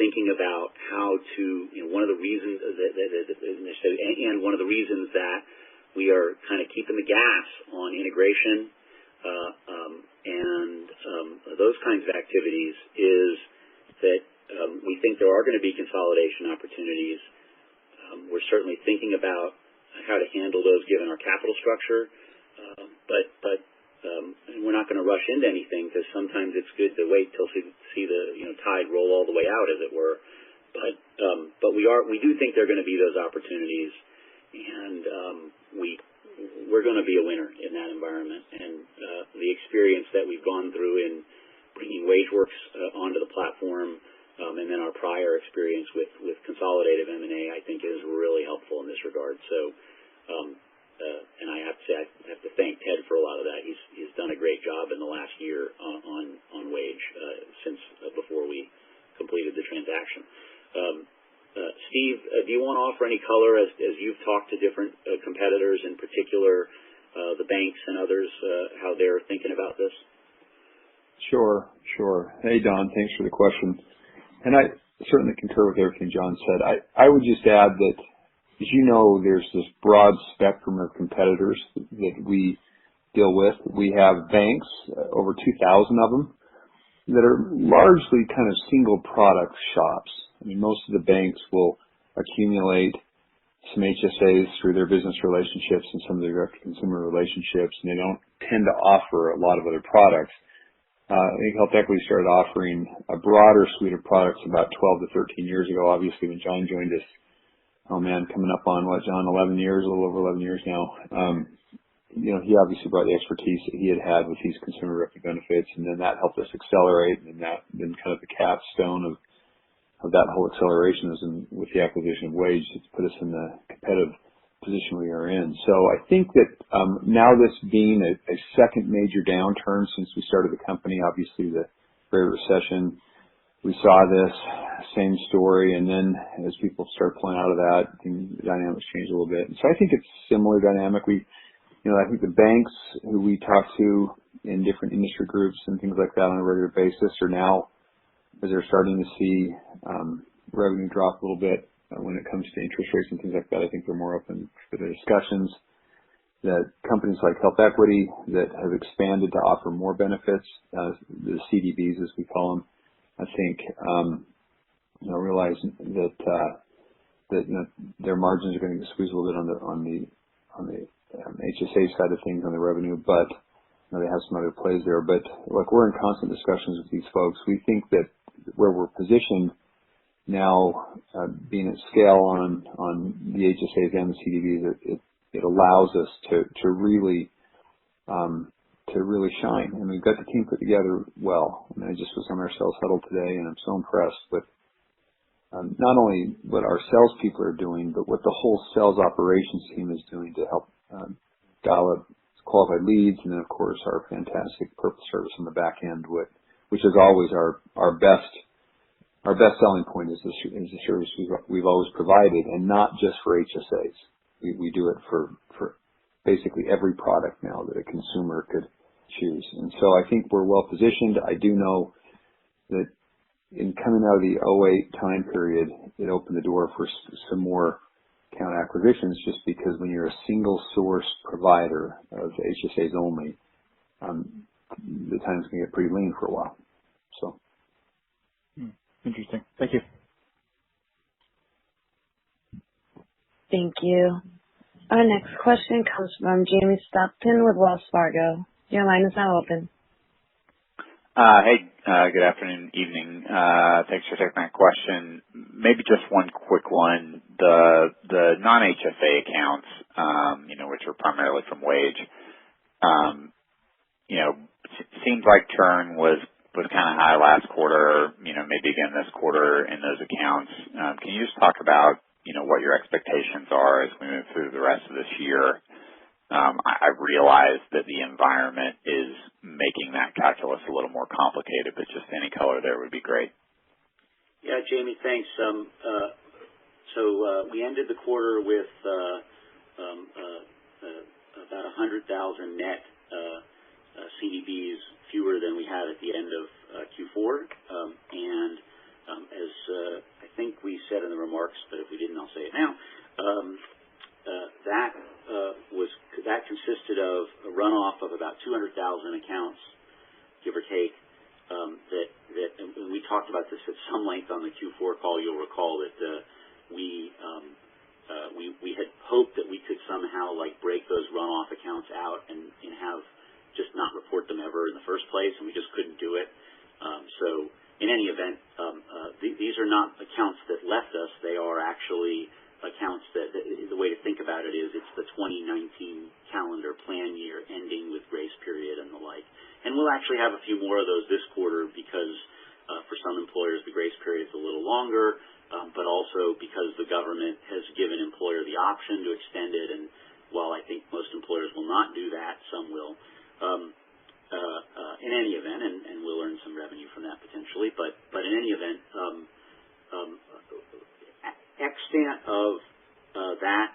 thinking about how to, one of the reasons that we are kind of keeping the gas on integration and those kinds of activities is that we think there are going to be consolidation opportunities. We're certainly thinking about how to handle those given our capital structure, but we're not going to rush into anything because sometimes it's good to wait till see the tide roll all the way out, as it were. But we do think there are going to be those opportunities, and we're going to be a winner in that environment. And the experience that we've gone through in bringing WageWorks onto the platform, and then our prior experience with consolidative M&A, I think is really helpful in this regard. So, and I have to say, I have to thank Ted for a lot of that. He's done a great job in the last year on Wage since before we completed the transaction. Steve, do you want to offer any color as you've talked to different competitors, in particular the banks and others, how they're thinking about this? Sure. Hey, Don, thanks for the question. And I certainly concur with everything John said. I would just add that, as you know, there's this broad spectrum of competitors that we deal with. We have banks, over 2,000 of them, that are largely kind of single product shops. I mean, most of the banks will accumulate some HSAs through their business relationships and some of their direct-to-consumer relationships, and they don't tend to offer a lot of other products. I think HealthEquity started offering a broader suite of products about 12 to 13 years ago. Obviously, when John joined us, coming up on John, 11 years, a little over 11 years now. He obviously brought the expertise that he had with these consumer-directed benefits, and then that helped us accelerate, and that then kind of the capstone of that whole acceleration is with the acquisition of Wage. It's put us in the competitive position we are in. So I think that now this being a second major downturn since we started the company, obviously the Great Recession, we saw this same story, and then as people start pulling out of that, the dynamics change a little bit. And so I think it's a similar dynamic. I think the banks who we talk to in different industry groups and things like that on a regular basis are now, as they're starting to see revenue drop a little bit, when it comes to interest rates and things like that, I think they're more open to the discussions. That companies like HealthEquity that have expanded to offer more benefits, the CDBs as we call them, I think realize that their margins are going to get squeezed a little bit on the HSA side of things on the revenue, but they have some other plays there. But look, we're in constant discussions with these folks. We think that where we're positioned now, being at scale on the HSAs and the CDBs, it allows us to really shine. And we've got the team put together well. I just was on our sales huddle today, and I'm so impressed with not only what our salespeople are doing, but what the whole sales operations team is doing to help dial up qualified leads, and then of course our fantastic purple service on the back end, which is always our best selling point is the service we've always provided, and not just for HSAs. We do it for basically every product now that a consumer could choose. And so I think we're well positioned. I do know that in coming out of the 2008 time period, it opened the door for some more account acquisitions, just because when you're a single source provider of HSAs only, the time's going to get pretty lean for a while. So. Interesting. Thank you. Thank you. Our next question comes from Jamie Stockton with Wells Fargo. Your line is now open. Hey, good afternoon, evening. Thanks for taking my question. Maybe just one quick one. The non-HSA accounts, which are primarily from Wage, seems like churn was kind of high last quarter, maybe again this quarter in those accounts. Can you just talk about, what your expectations are as we move through the rest of this year? I realize that the environment is making that calculus a little more complicated, but just any color there would be great. Yeah, Jamie, thanks. So we ended the quarter with about 100,000 net CDBs fewer than we had at the end of Q4. And as I think we said in the remarks, but if we didn't, I'll say it now, that consisted of a runoff of about 200,000 accounts, give or take. And we talked about this at some length on the Q4 call. You'll recall that we had hoped that we could somehow break those runoff accounts out and have just not report them ever in the first place, and we just couldn't do it. So in any event, these are not accounts that left us. They are actually accounts that the way to think about it is it's the 2019 calendar plan year ending with grace period and the like. And we'll actually have a few more of those this quarter because for some employers the grace period is a little longer, but also because the government has given employer the option to extend it. And while I think most employers will not do that, some will. In any event, and we'll earn some revenue from that potentially. But in any event, extent of that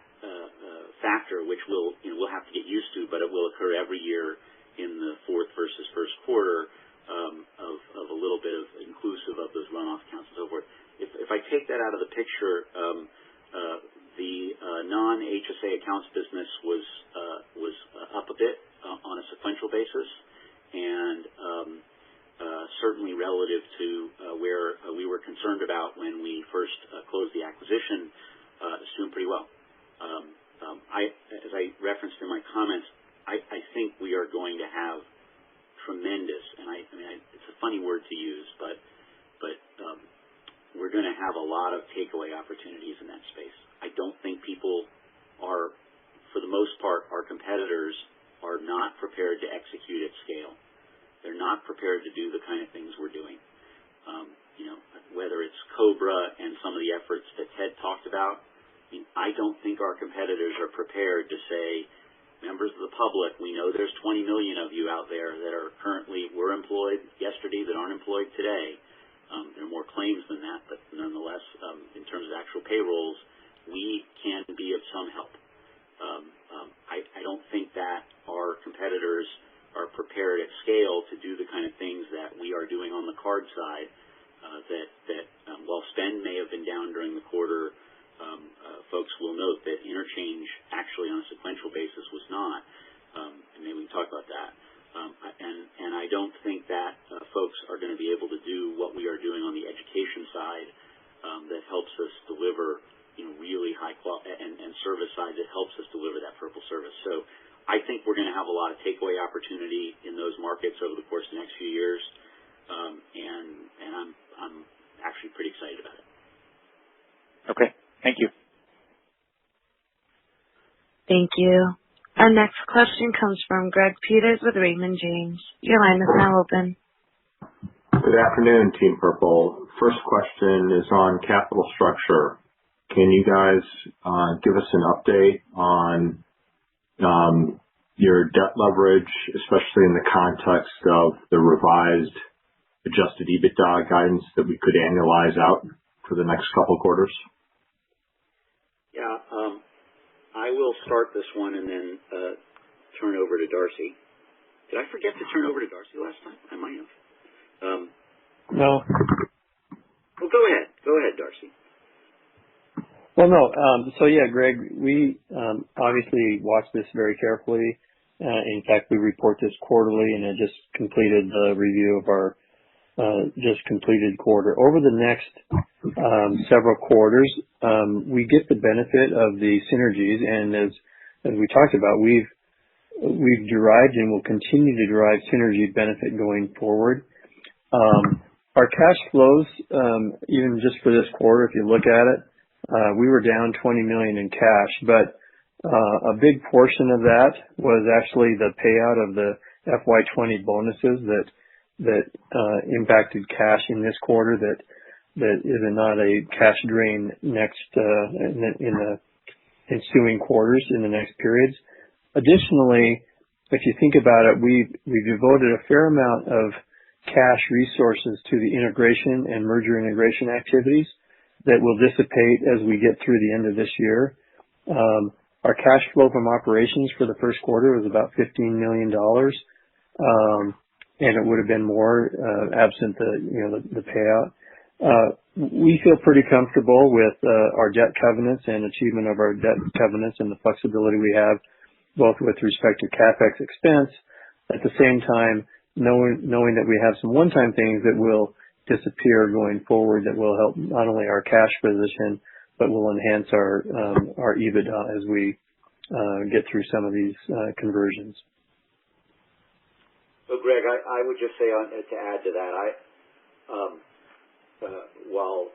factor, which we'll have to get used to, but it will occur every year in the fourth versus first quarter of a little bit of inclusive of those runoff accounts and so forth. If I take that out of the picture, the non-HSA accounts business was up a bit on a sequential basis, and certainly relative to where we were concerned about when we first closed the acquisition, it's doing pretty well. As I referenced in my comments, I think we are going to have tremendous, and I mean it's a funny word to use, but we're going to have a lot of takeaway opportunities in that space. I don't think people are, for the most part, our competitors are not prepared to execute at scale. They're not prepared to do the kind of things we're doing. Whether it's COBRA and some of the efforts that Ted talked about, I don't think our competitors are prepared to say, members of the public, we know there's 20 million of you out there that are were employed yesterday that aren't employed today. There are more claims than that, but nonetheless, in terms of actual payrolls, we can be of some help. I don't think that our competitors are prepared at scale to do the kind of things that we are doing on the card side. While spend may have been down during the quarter, folks will note that interchange actually on a sequential basis was not, and maybe we can talk about that. And I don't think that folks are going to be able to do what we are doing on the education side that helps us deliver really high quality and service side that helps us deliver that purple service. So I think we're going to have a lot of takeaway opportunity in those markets over the course of the next few years, and I'm actually pretty excited about it. Okay, thank you. Thank you. Our next question comes from Greg Peters with Raymond James. Your line is now open. Good afternoon, Team Purple. First question is on capital structure. Can you guys give us an update on your debt leverage, especially in the context of the revised adjusted EBITDA guidance that we could annualize out for the next couple of quarters? Yeah, I will start this one and then turn over to Darcy. Did I forget to turn over to Darcy last time? I might have. No. Well, go ahead. Go ahead, Darcy. Well, no. So yeah, Greg, we obviously watch this very carefully. In fact, we report this quarterly, and I just completed the review of our just completed quarter. Over the next several quarters, we get the benefit of the synergies, and as we talked about, we've derived and will continue to derive synergy benefit going forward. Our cash flows, even just for this quarter, if you look at it, we were down $20 million in cash, but a big portion of that was actually the payout of the FY20 bonuses that impacted cash in this quarter that is not a cash drain next in the ensuing quarters in the next periods. Additionally, if you think about it, we've devoted a fair amount of cash resources to the integration and merger integration activities that will dissipate as we get through the end of this year. Our cash flow from operations for the first quarter was about $15 million, and it would have been more absent the payout. We feel pretty comfortable with our debt covenants and achievement of our debt covenants and the flexibility we have, both with respect to CapEx expense. At the same time, knowing that we have some one-time things that will disappear going forward that will help not only our cash position, but will enhance our EBITDA as we get through some of these conversions. So, Greg, I would just say to add to that, while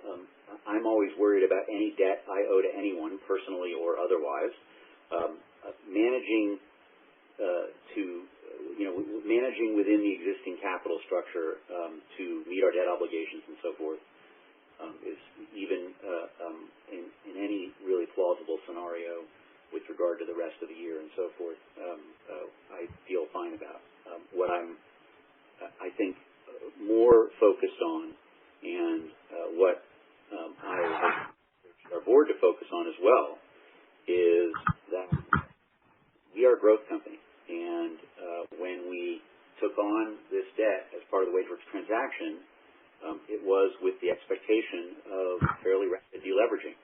I'm always worried about any debt I owe to anyone, personally or otherwise, managing managing within the existing capital structure to meet our debt obligations and so forth is even in any really plausible scenario with regard to the rest of the year and so forth, I feel fine about. What I'm, I think, more focused on, and what I urge our board to focus on as well, is that we are a growth company, and when we took on this debt as part of the WageWorks transaction, it was with the expectation of fairly rapid deleveraging.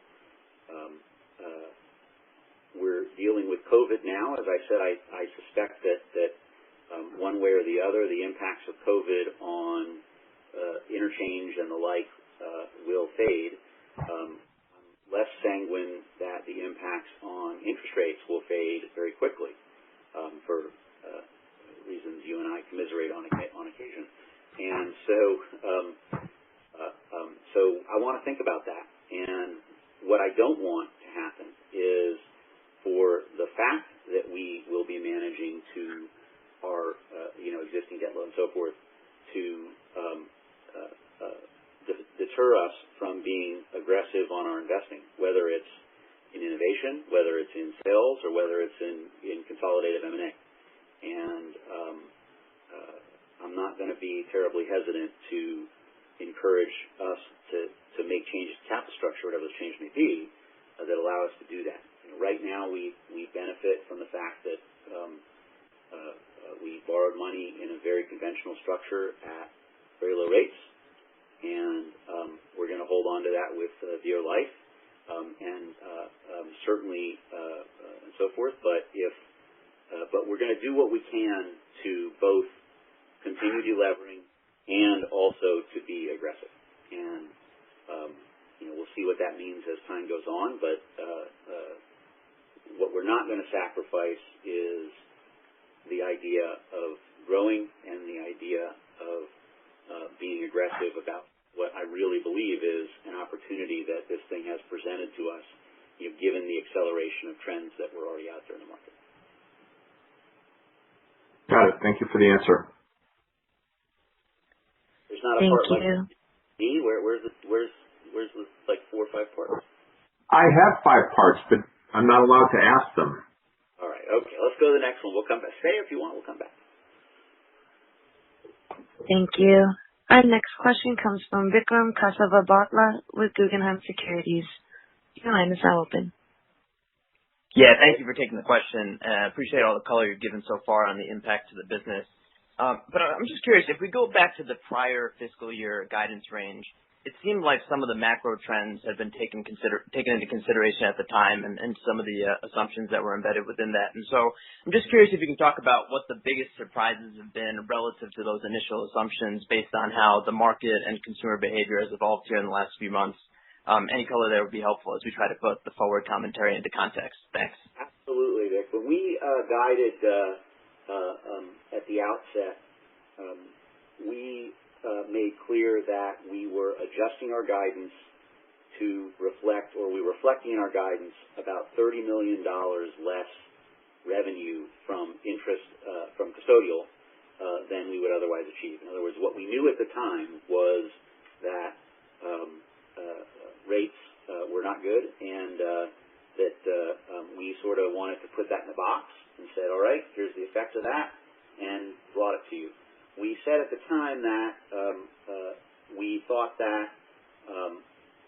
We're dealing with COVID now. As I said, I suspect that one way or the other, the impacts of COVID on interchange and the like will fade. I'm less sanguine that the impacts on interest rates will fade very quickly for reasons you and I commiserate on occasion. And so I want to think about that. And what I don't want to happen is for the fact that we will be managing to our existing debt load and so forth to deter us from being aggressive on our investing, whether it's in innovation, whether it's in sales, or whether it's in consolidated M&A. And I'm not going to be terribly hesitant to encourage us to make changes to capital structure, whatever the change may be, that allow us to do that. Right now, we benefit from the fact that we borrowed money in a very conventional structure at very low rates, and we're going to hold on to that with dear life, and certainly and so forth. But we're going to do what we can to both continue delevering and also to be aggressive. And we'll see what that means as time goes on. But what we're not going to sacrifice is the idea of growing and the idea of being aggressive about what I really believe is an opportunity that this thing has presented to us, given the acceleration of trends that were already out there in the market. Got it. Thank you for the answer. There's not a Thank part you. like D. Where's the like 4 or 5 parts? I have 5 parts, but I'm not allowed to ask them. All right. Okay. Let's go to the next one. We'll come back. Stay if you want. We'll come back. Thank you. Our next question comes from Vikram Kasava-Bhatla with Guggenheim Securities. Your line is now open. Yeah, thank you for taking the question. Appreciate all the color you've given so far on the impact to the business. But I'm just curious, if we go back to the prior fiscal year guidance range, it seemed like some of the macro trends had been taken into consideration at the time, and some of the assumptions that were embedded within that. And so I'm just curious if you can talk about what the biggest surprises have been relative to those initial assumptions based on how the market and consumer behavior has evolved here in the last few months. Any color there would be helpful as we try to put the forward commentary into context. Thanks. Absolutely, Vic. When we guided at the outset, we made clear that we were adjusting our guidance to reflect, or we were reflecting in our guidance, about $30 million less revenue from interest from custodial than we would otherwise achieve. In other words, what we knew at the time was that rates were not good, and that we sort of wanted to put that in a box and said, all right, here's the effect of that, and brought it to you. we said at the time that we thought that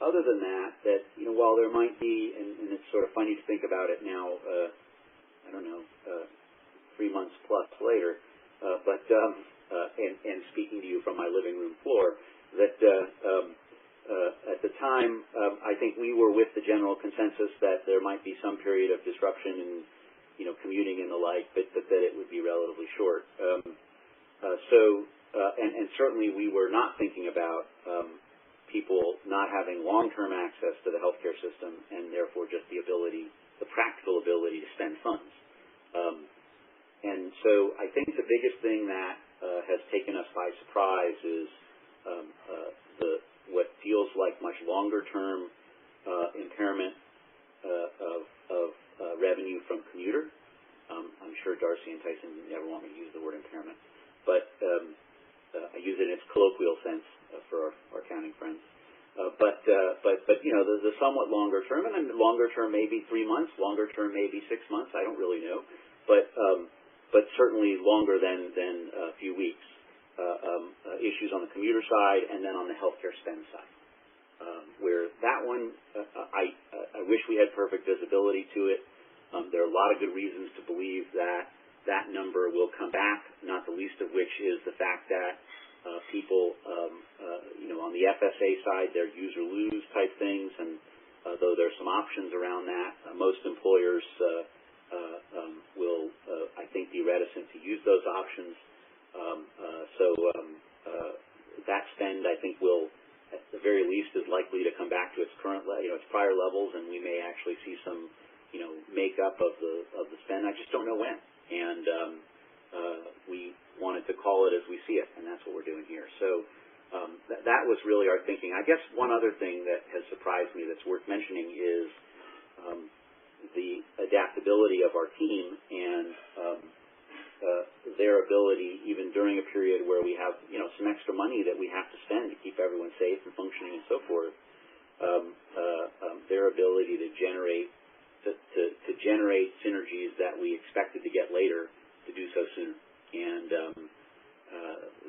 other than that while there might be, and it's sort of funny to think about it now, I don't know, 3 months plus later, and speaking to you from my living room floor, that at the time, I think we were with the general consensus that there might be some period of disruption in, commuting and the like, but that it would be relatively short. And certainly we were not thinking about people not having long-term access to the healthcare system, and therefore just the practical ability to spend funds. And so I think the biggest thing that has taken us by surprise is what feels like much longer-term impairment of revenue from commuter. I'm sure Darcy and Tyson never want me to use the word impairment, but I use it in its colloquial sense for our accounting friends. But the somewhat longer term, and then longer term maybe 3 months, longer term maybe 6 months. I don't really know, but certainly longer than a few weeks. Issues on the commuter side, and then on the healthcare spend side, where that one I wish we had perfect visibility to it. There are a lot of good reasons to believe that number will come back, not the least of which is the fact that people, on the FSA side, they're use-or-lose type things, and though there's some options around that, most employers will, I think, be reticent to use those options. That spend, I think, will, at the very least, is likely to come back to its current, its prior levels, and we may actually see some, makeup of the spend. I just don't know when, and we wanted to call it as we see it, and that's what we're doing here. So that was really our thinking. I guess one other thing that has surprised me that's worth mentioning is the adaptability of our team and their ability, even during a period where we have, some extra money that we have to spend to keep everyone safe and functioning and so forth, their ability to generate synergies that we expected to get later, to do so sooner. And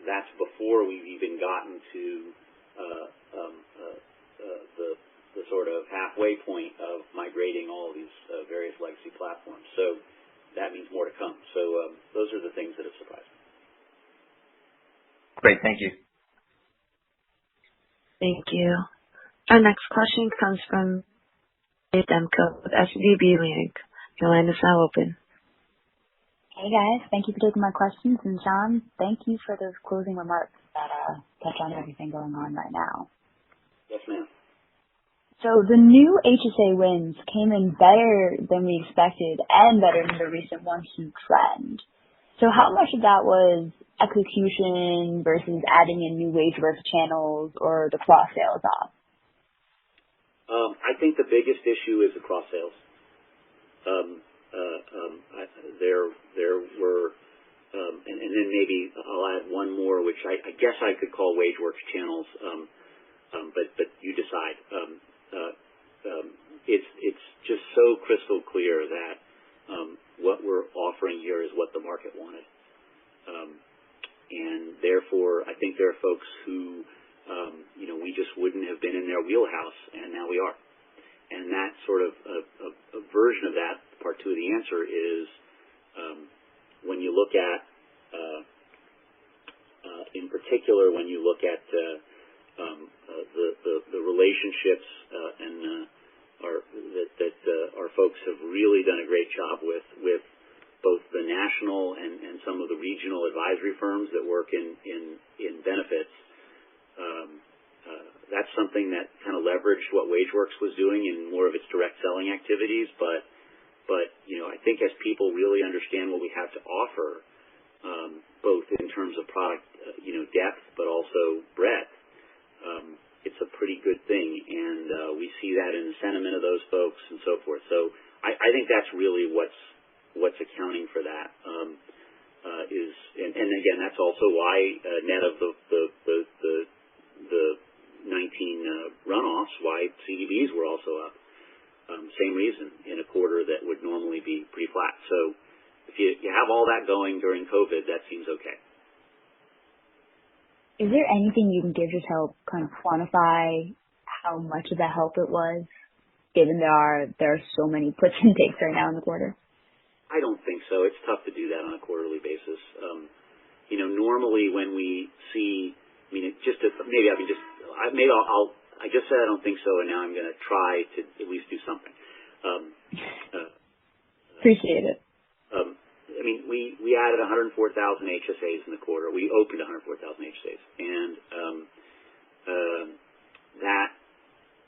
that's before we've even gotten to the sort of halfway point of migrating all of these various legacy platforms. So that means more to come. So those are the things that have surprised me. Great. Thank you. Thank you. Our next question comes from Demko with SVB Leerink. Your line is now open. Hey, guys. Thank you for taking my questions. And, John, thank you for those closing remarks that touch on everything going on right now. Yes, ma'am. So the new HSA wins came in better than we expected and better than the recent 1Q trend. So how much of that was execution versus adding in new WageWorks channels or the cross-sales off? I think the biggest issue is the cross-sales. There were, and then maybe I'll add one more, which I guess I could call WageWorks channels, but you decide. It's just so crystal clear that what we're offering here is what the market wanted, and therefore I think there are folks who we just wouldn't have been in their wheelhouse, and now we are. And that sort of a version of that, part two of the answer is when you look at, in particular, when you look at the relationships and that our folks have really done a great job with both the national and some of the regional advisory firms that work in benefits. That's something that kind of leveraged what WageWorks was doing in more of its direct selling activities. But I think as people really understand what we have to offer, both in terms of product, depth, but also breadth, it's a pretty good thing. And we see that in the sentiment of those folks and so forth. So I think that's really what's accounting for that. And again, that's also why net of the 19 runoffs, why CDBs were also up. Same reason, in a quarter that would normally be pretty flat. So if you have all that going during COVID, that seems okay. Is there anything you can give just to help kind of quantify how much of a help it was, given there are so many puts and takes right now in the quarter? I don't think so. It's tough to do that on a quarterly basis. Normally when we see, I just said I don't think so, and now I'm going to try to at least do something. Appreciate it. We added 104,000 HSAs in the quarter. We opened 104,000 HSAs, and that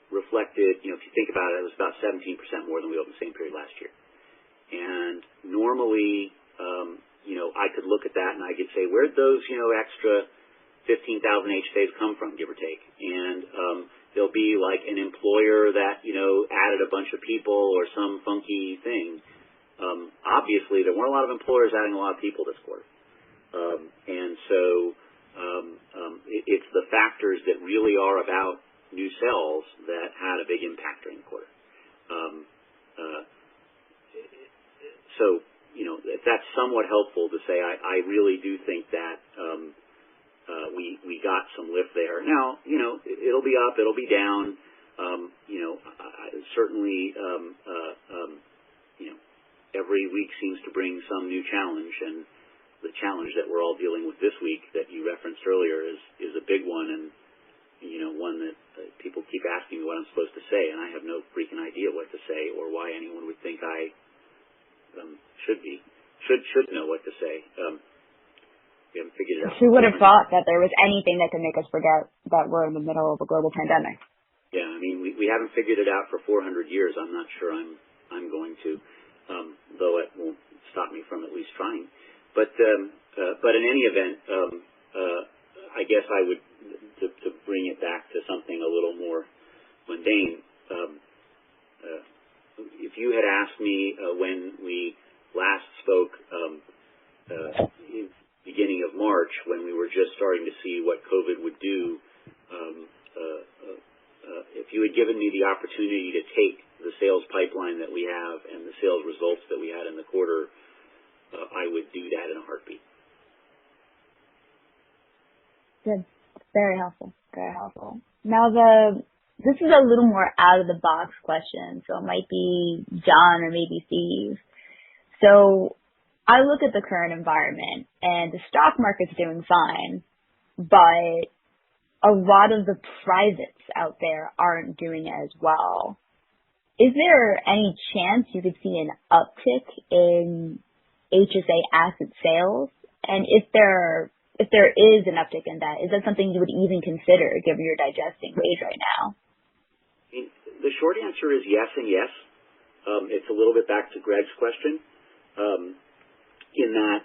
reflected, if you think about it, it was about 17% more than we opened the same period last year. And normally, I could look at that and I could say, where'd those, extra 15,000 HSAs come from, give or take? And there'll be like an employer that, added a bunch of people or some funky thing. Obviously, there weren't a lot of employers adding a lot of people this quarter. And so it's the factors that really are about new sales that had a big impact during the quarter. So, if that's somewhat helpful to say, I really do think that we got some lift there. Now, it'll be up, it'll be down. Certainly, every week seems to bring some new challenge, and the challenge that we're all dealing with this week that you referenced earlier is a big one, and one that people keep asking me what I'm supposed to say, and I have no freaking idea what to say or why anyone would think I should know what to say. We haven't figured it out. Who would have thought that there was anything that could make us forget that we're in the middle of a global pandemic? Yeah, we haven't figured it out for 400 years. I'm not sure I'm going to, though it won't stop me from at least trying. But in any event, I guess I would to bring it back to something a little more mundane. If you had asked me when we last spoke, in the beginning of March, when we were just starting to see what COVID would do, if you had given me the opportunity to take the sales pipeline that we have and the sales results that we had in the quarter, I would do that in a heartbeat. Good. Very helpful. Very helpful. Now this is a little more out of the box question, so it might be John or maybe Steve. So I look at the current environment and the stock market's doing fine, but a lot of the privates out there aren't doing as well. Is there any chance you could see an uptick in HSA asset sales? And if there is an uptick in that, is that something you would even consider given your digesting wage right now? The short answer is yes and yes. It's a little bit back to Greg's question, in that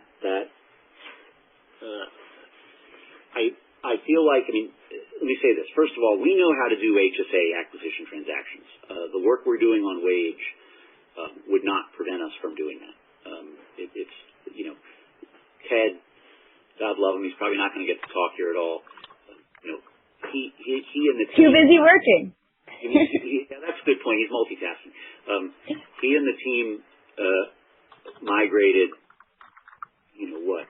I feel like, let me say this. First of all, we know how to do HSA acquisition transactions. The work we're doing on wage would not prevent us from doing that. It's Ted, God love him, he's probably not going to get to talk here at all. He and the team... Too busy working. Yeah, that's a good point. He's multitasking. He and the team migrated, $1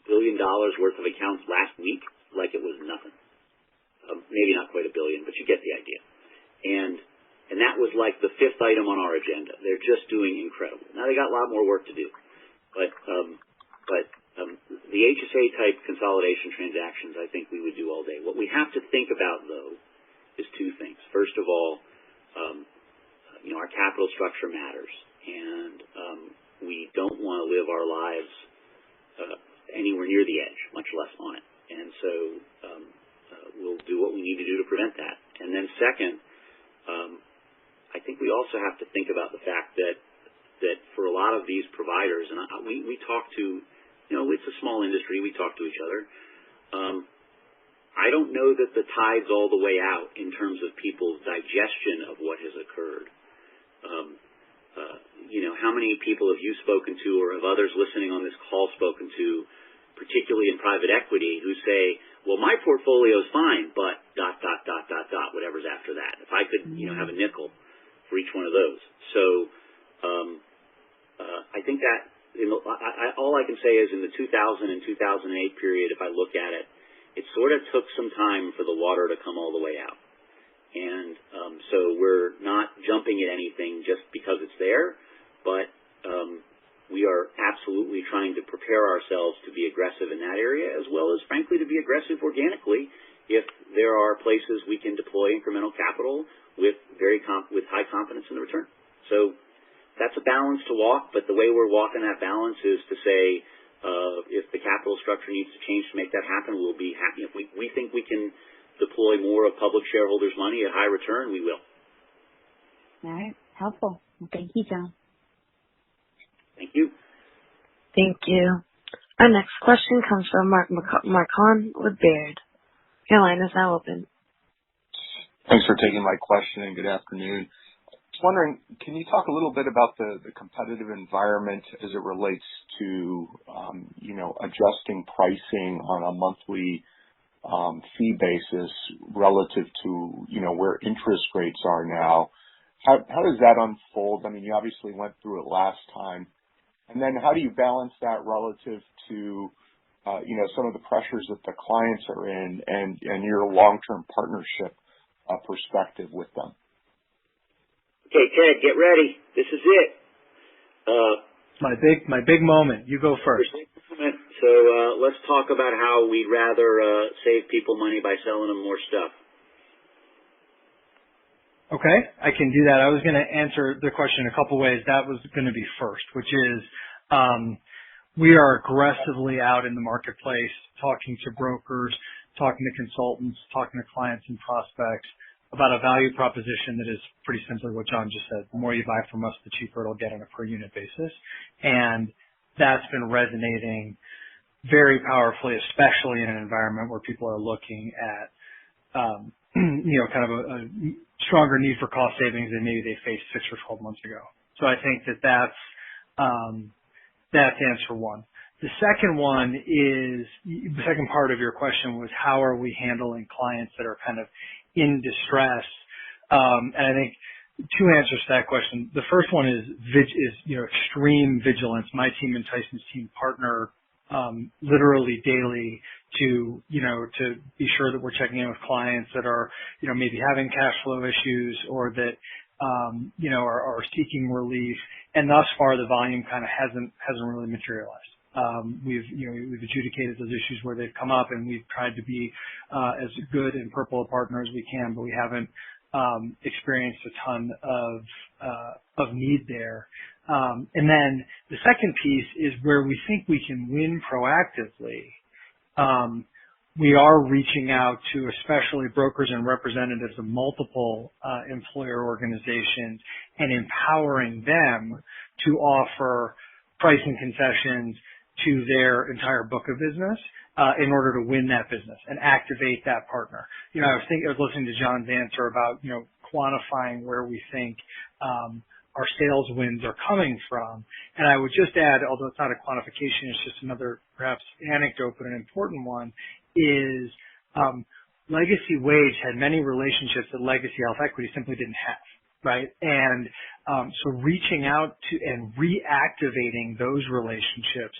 billion worth of accounts last week like it was nothing. Maybe not quite $1 billion, but you get the idea. And that was like the 5th item on our agenda. They're just doing incredible. Now they got a lot more work to do, but the HSA type consolidation transactions, I think we would do all day. What we have to think about though is two things. First of all, our capital structure matters, and we don't want to live our lives anywhere near the edge, much less on it. And so we'll do what we need to do to prevent that. And then second, I think we also have to think about the fact that for a lot of these providers, and we talk to, it's a small industry, we talk to each other. I don't know that the tide's all the way out in terms of people's digestion of what has occurred. How many people have you spoken to, or have others listening on this call spoken to, particularly in private equity, who say, well, my portfolio's fine, but ... whatever's after that. If I could, have a nickel for each one of those. So I think that all I can say is in the 2000 and 2008 period, if I look at it, it sort of took some time for the water to come all the way out. And so we're not jumping at anything just because it's there, but we are absolutely trying to prepare ourselves to be aggressive in that area, as well as, frankly, to be aggressive organically if there are places we can deploy incremental capital with high confidence in the return. So that's a balance to walk, but the way we're walking that balance is to say if the capital structure needs to change to make that happen, we'll be happy. If we think we can deploy more of public shareholders' money at high return, we will. All right. Helpful. Well, thank you, John. Thank you. Thank you. Our next question comes from Mark Marcon with Baird. Your line is now open. Thanks for taking my question, and good afternoon. Just wondering, can you talk a little bit about the competitive environment as it relates to, adjusting pricing on a monthly fee basis relative to, where interest rates are now? How does that unfold? I mean, you obviously went through it last time. And then how do you balance that relative to, some of the pressures that the clients are in and your long-term partnership perspective with them? Okay, Ted, get ready. This is it. My big moment. You go first. So let's talk about how we'd rather save people money by selling them more stuff. Okay, I can do that. I was going to answer the question a couple ways. That was going to be first, which is we are aggressively out in the marketplace talking to brokers, talking to consultants, talking to clients and prospects about a value proposition that is pretty simply what John just said. The more you buy from us, the cheaper it'll get on a per unit basis. And that's been resonating very powerfully, especially in an environment where people are looking at, kind of a stronger need for cost savings than maybe they faced 6 or 12 months ago. So I think that's answer one. The second one is, the second part of your question was how are we handling clients that are kind of in distress? And I think two answers to that question. The first one is extreme vigilance. My team and Tyson's team partner literally daily to be sure that we're checking in with clients that are, maybe having cash flow issues or that, are seeking relief. And thus far, the volume kind of hasn't really materialized. We've adjudicated those issues where they've come up, and we've tried to be as good and purple a partner as we can, but we haven't experienced a ton of need there. And then the second piece is where we think we can win proactively. We are reaching out to especially brokers and representatives of multiple employer organizations and empowering them to offer pricing concessions to their entire book of business in order to win that business and activate that partner. I was listening to John's answer about quantifying where we think our sales wins are coming from. And I would just add, although it's not a quantification, it's just another perhaps anecdote, but an important one, is Legacy Wage had many relationships that Legacy HealthEquity simply didn't have, right? And so reaching out to and reactivating those relationships,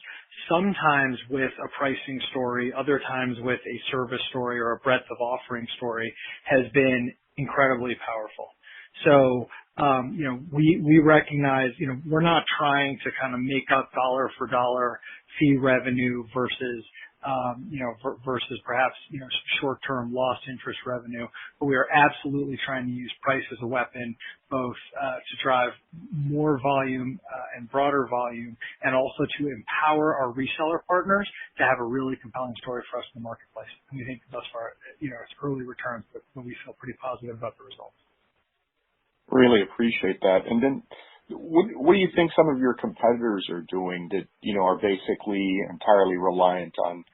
sometimes with a pricing story, other times with a service story or a breadth of offering story, has been incredibly powerful. So we recognize, we're not trying to kind of make up dollar for dollar fee revenue versus perhaps, short-term lost interest revenue, but we are absolutely trying to use price as a weapon, both to drive more volume and broader volume, and also to empower our reseller partners to have a really compelling story for us in the marketplace. And we think thus far, it's early returns, but we feel pretty positive about the results. Really appreciate that. And then what do you think some of your competitors are doing that, are basically entirely reliant on,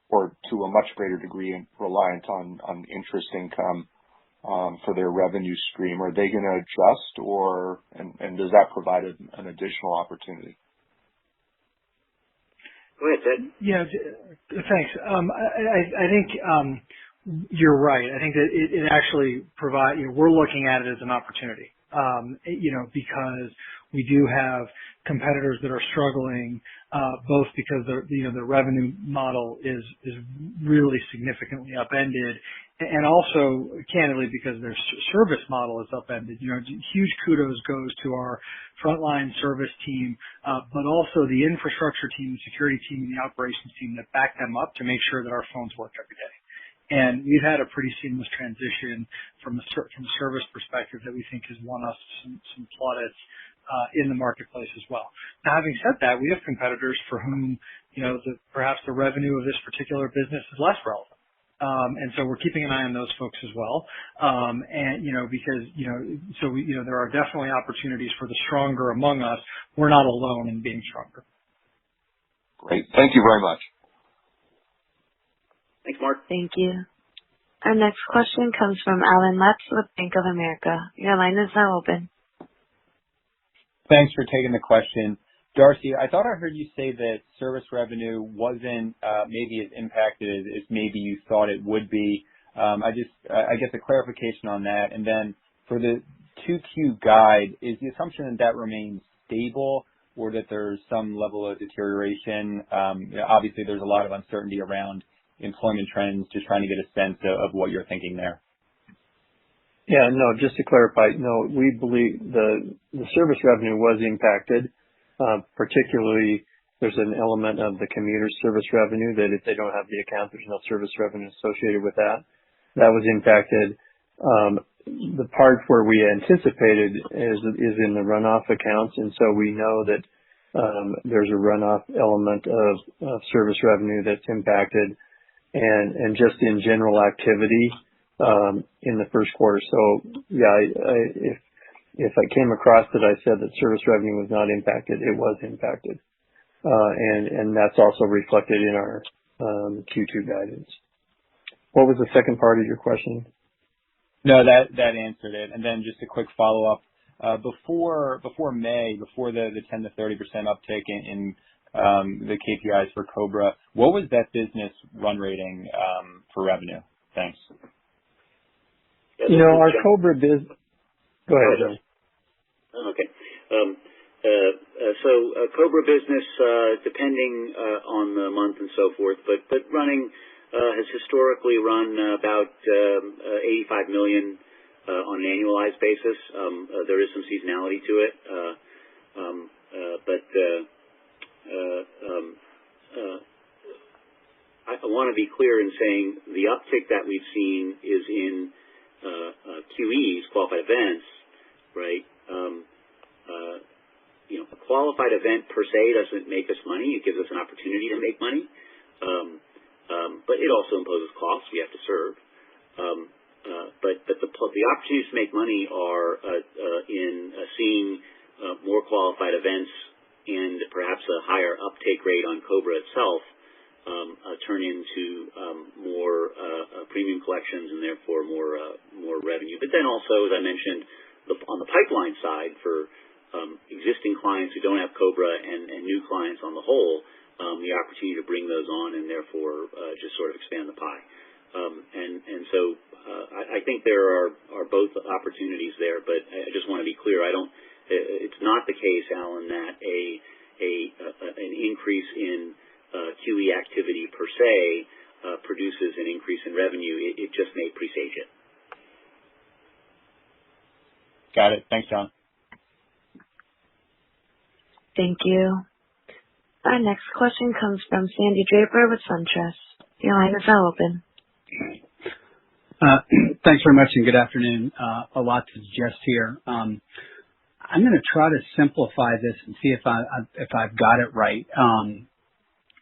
or to a much greater degree reliant on interest income for their revenue stream? Are they going to adjust, and does that provide an additional opportunity? Go ahead, Ted. Yeah, thanks. I think you're right. I think that it actually provides, we're looking at it as an opportunity, because we do have competitors that are struggling, both because the revenue model is really significantly upended, and also candidly because their service model is upended. Huge kudos goes to our frontline service team, but also the infrastructure team, the security team, and the operations team that back them up to make sure that our phones work every day. And we've had a pretty seamless transition from a service perspective that we think has won us some plaudits in the marketplace as well. Now, having said that, we have competitors for whom perhaps the revenue of this particular business is less relevant. And so we're keeping an eye on those folks as well. Because there are definitely opportunities for the stronger among us. We're not alone in being stronger. Great. Thank you very much. Thanks, Mark. Thank you. Our next question comes from Alan Lutz with Bank of America. Your line is now open. Thanks for taking the question. Darcy, I thought I heard you say that service revenue wasn't maybe as impacted as maybe you thought it would be. I guess a clarification on that. And then for the 2Q guide, is the assumption that remains stable or that there's some level of deterioration? Obviously, there's a lot of uncertainty around employment trends. Just trying to get a sense of what you're thinking there. Yeah, no, just to clarify, no, we believe the service revenue was impacted. Particularly, there's an element of the commuter service revenue that if they don't have the account, there's no service revenue associated with that. That was impacted. The part where we anticipated is in the runoff accounts, and so we know that there's a runoff element of service revenue that's impacted, and just in general activity in the first quarter. So yeah, if I came across that I said that service revenue was not impacted, it was impacted. And that's also reflected in our Q2 guidance. What was the second part of your question? No, that answered it. And then just a quick follow-up. Before May, before the 10 to 30% uptick in the KPIs for Cobra, what was that business run rating for revenue? Thanks. Our Cobra business. Go ahead, John. Okay. So Cobra business, depending on the month and so forth, but running has historically run about $85 million on an annualized basis. There is some seasonality to it, but I want to be clear in saying the uptick that we've seen is in QEs, qualified events, right? A qualified event per se doesn't make us money. It gives us an opportunity to make money, but it also imposes costs we have to serve. But the opportunities to make money are in seeing more qualified events and perhaps a higher uptake rate on Cobra itself turn into more premium collections and therefore more revenue. But then also, as I mentioned, on the pipeline side for existing clients who don't have Cobra and new clients on the whole, the opportunity to bring those on and therefore just sort of expand the pie. And so I think there are both opportunities there, but I just want to be clear. It's not the case, Alan, that an increase in QE activity per se produces an increase in revenue. It just may presage it. Got it. Thanks, John. Thank you. Our next question comes from Sandy Draper with SunTrust. Your line is now open. Thanks very much and good afternoon. A lot to digest here. I'm going to try to simplify this and see if I've got it right.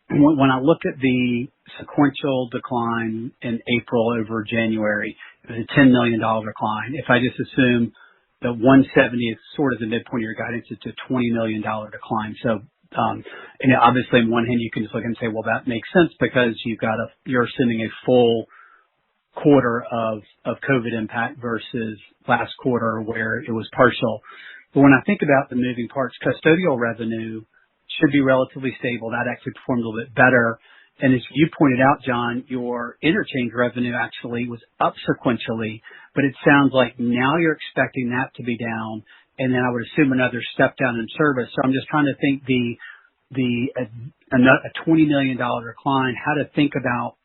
When I look at the sequential decline in April over January, it was a $10 million decline. If I just assume that 170 is sort of the midpoint of your guidance, it's a $20 million decline. So, and obviously on one hand you can just look and say, well, that makes sense because you're assuming a full quarter of COVID impact versus last quarter where it was partial. But when I think about the moving parts, custodial revenue should be relatively stable. That actually performed a little bit better. And as you pointed out, John, your interchange revenue actually was up sequentially, but it sounds like now you're expecting that to be down and then I would assume another step down in service. So I'm just trying to think a $20 million decline, how to think about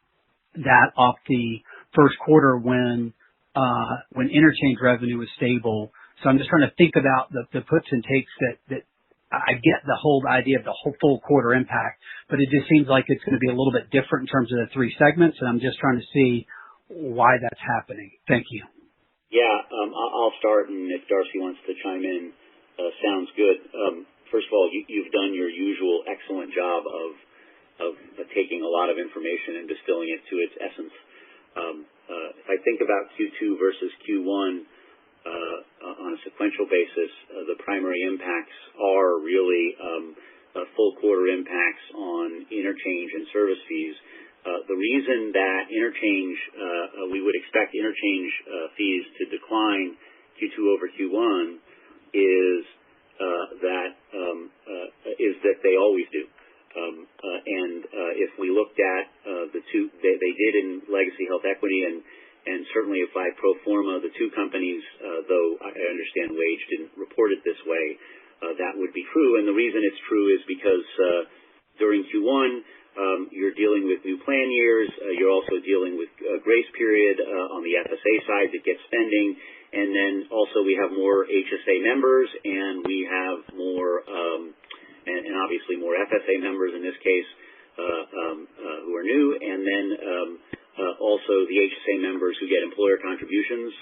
that off the first quarter when interchange revenue was stable. So I'm just trying to think about the puts and takes that I get the whole idea of the whole full quarter impact, but it just seems like it's going to be a little bit different in terms of the three segments, and I'm just trying to see why that's happening. Thank you. Yeah, I'll start, and if Darcy wants to chime in, sounds good. First of all, you've done your usual excellent job of taking a lot of information and distilling it to its essence. If I think about Q2 versus Q1 on a sequential basis, the primary impacts are really full quarter impacts on interchange and service fees. The reason that we would expect interchange fees to decline Q2 over Q1 is that they always do. If we looked at the two, they did in Legacy HealthEquity, and certainly if I pro forma the two companies, though I understand Wage didn't report it this way, that would be true. And the reason it's true is because during Q1, you're dealing with new plan years. You're also dealing with grace period on the FSA side that gets spending. And then also we have more HSA members, and we have more, and obviously more FSA members in this case, who are new. And then also the HSA members who get employer contributions,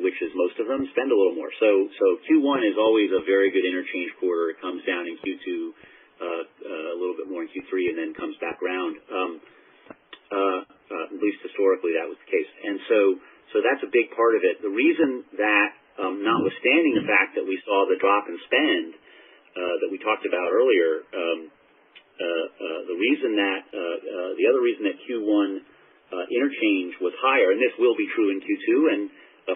which is most of them, spend a little more. So Q1 is always a very good interchange quarter. It comes down in Q2, a little bit more in Q3, and then comes back around. At least historically that was the case. And so that's a big part of it. The reason that, notwithstanding the fact that we saw the drop in spend that we talked about earlier, the other reason that Q1 interchange was higher, and this will be true in Q2 and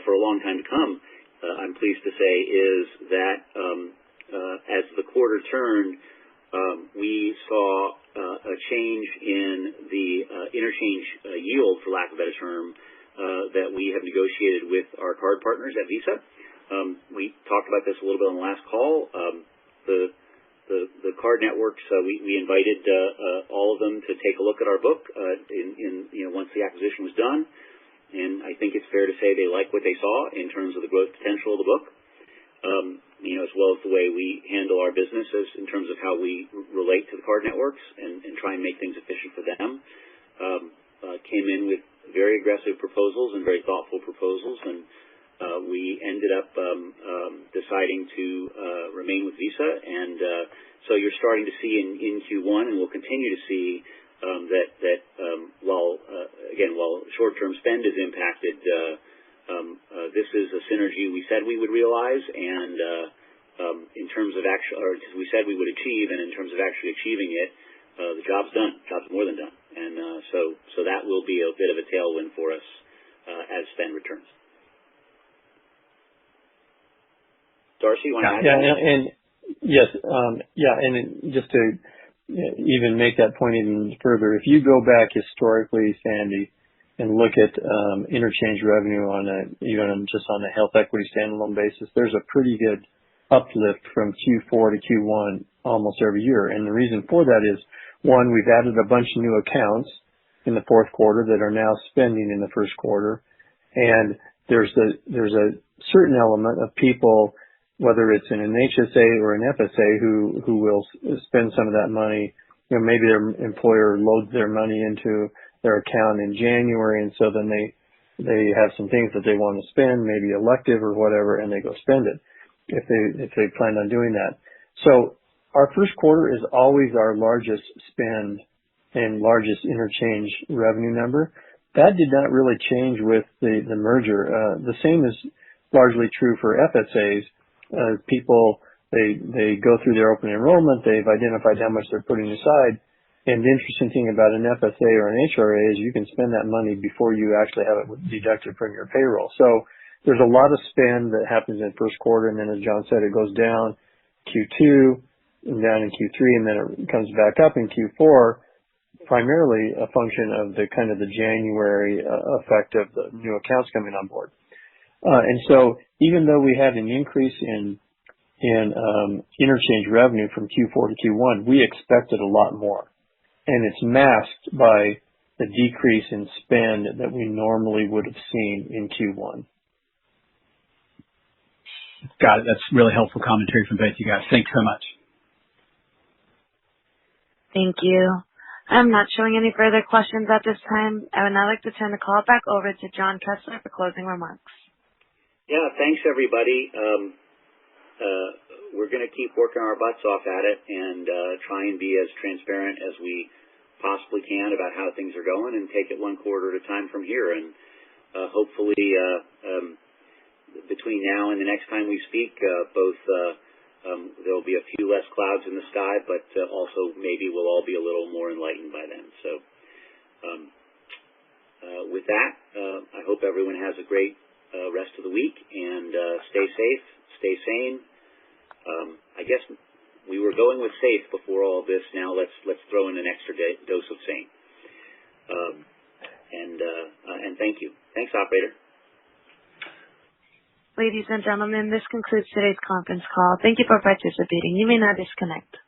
for a long time to come, I'm pleased to say, is that as the quarter turned, we saw a change in the interchange yield, for lack of a better term, that we have negotiated with our card partners at Visa. We talked about this a little bit on the last call. The card networks, we invited all of them to take a look at our book once the acquisition was done, and I think it's fair to say they like what they saw in terms of the growth potential of the book, as well as the way we handle our businesses in terms of how we relate to the card networks and try and make things efficient for them. Came in with very aggressive proposals and very thoughtful proposals, and we ended up deciding to remain with Visa, and so you're starting to see in Q1, and we'll continue to see that while short-term spend is impacted, this is a synergy we said we would realize, and in terms of we said we would achieve, and in terms of actually achieving it, the job's done. Job's more than done, and so that will be a bit of a tailwind for us as spend returns. Darcy, you want to add? And just to even make that point even further, if you go back historically, Sandy, and look at interchange revenue even just on a HealthEquity standalone basis, there's a pretty good uplift from Q4 to Q1 almost every year. And the reason for that is, one, we've added a bunch of new accounts in the fourth quarter that are now spending in the first quarter, and there's a certain element of people, whether it's in an HSA or an FSA, who will spend some of that money. Maybe their employer loads their money into their account in January, and so then they have some things that they want to spend, maybe elective or whatever, and they go spend it if they plan on doing that. So our first quarter is always our largest spend and largest interchange revenue number. That did not really change with the merger. The same is largely true for FSAs. People, they go through their open enrollment, they've identified how much they're putting aside, and the interesting thing about an FSA or an HRA is you can spend that money before you actually have it deducted from your payroll. So there's a lot of spend that happens in first quarter, and then as John said, it goes down Q2 and down in Q3, and then it comes back up in Q4, primarily a function of the kind of the January effect of the new accounts coming on board. And so even though we had an increase in interchange revenue from Q4 to Q1, we expected a lot more. And it's masked by the decrease in spend that we normally would have seen in Q1. Got it. That's really helpful commentary from both you guys. Thanks so much. Thank you. I'm not showing any further questions at this time. I would now like to turn the call back over to John Kessler for closing remarks. Yeah, thanks everybody. We're going to keep working our butts off at it and try and be as transparent as we possibly can about how things are going and take it one quarter at a time from here. And hopefully between now and the next time we speak, there will be a few less clouds in the sky, but also maybe we'll all be a little more enlightened by then. So with that, I hope everyone has a great rest of the week, and stay safe, stay sane. I guess we were going with safe before all of this. Now let's throw in an extra dose of sane. And thank you. Thanks, operator. Ladies and gentlemen, this concludes today's conference call. Thank you for participating. You may now disconnect.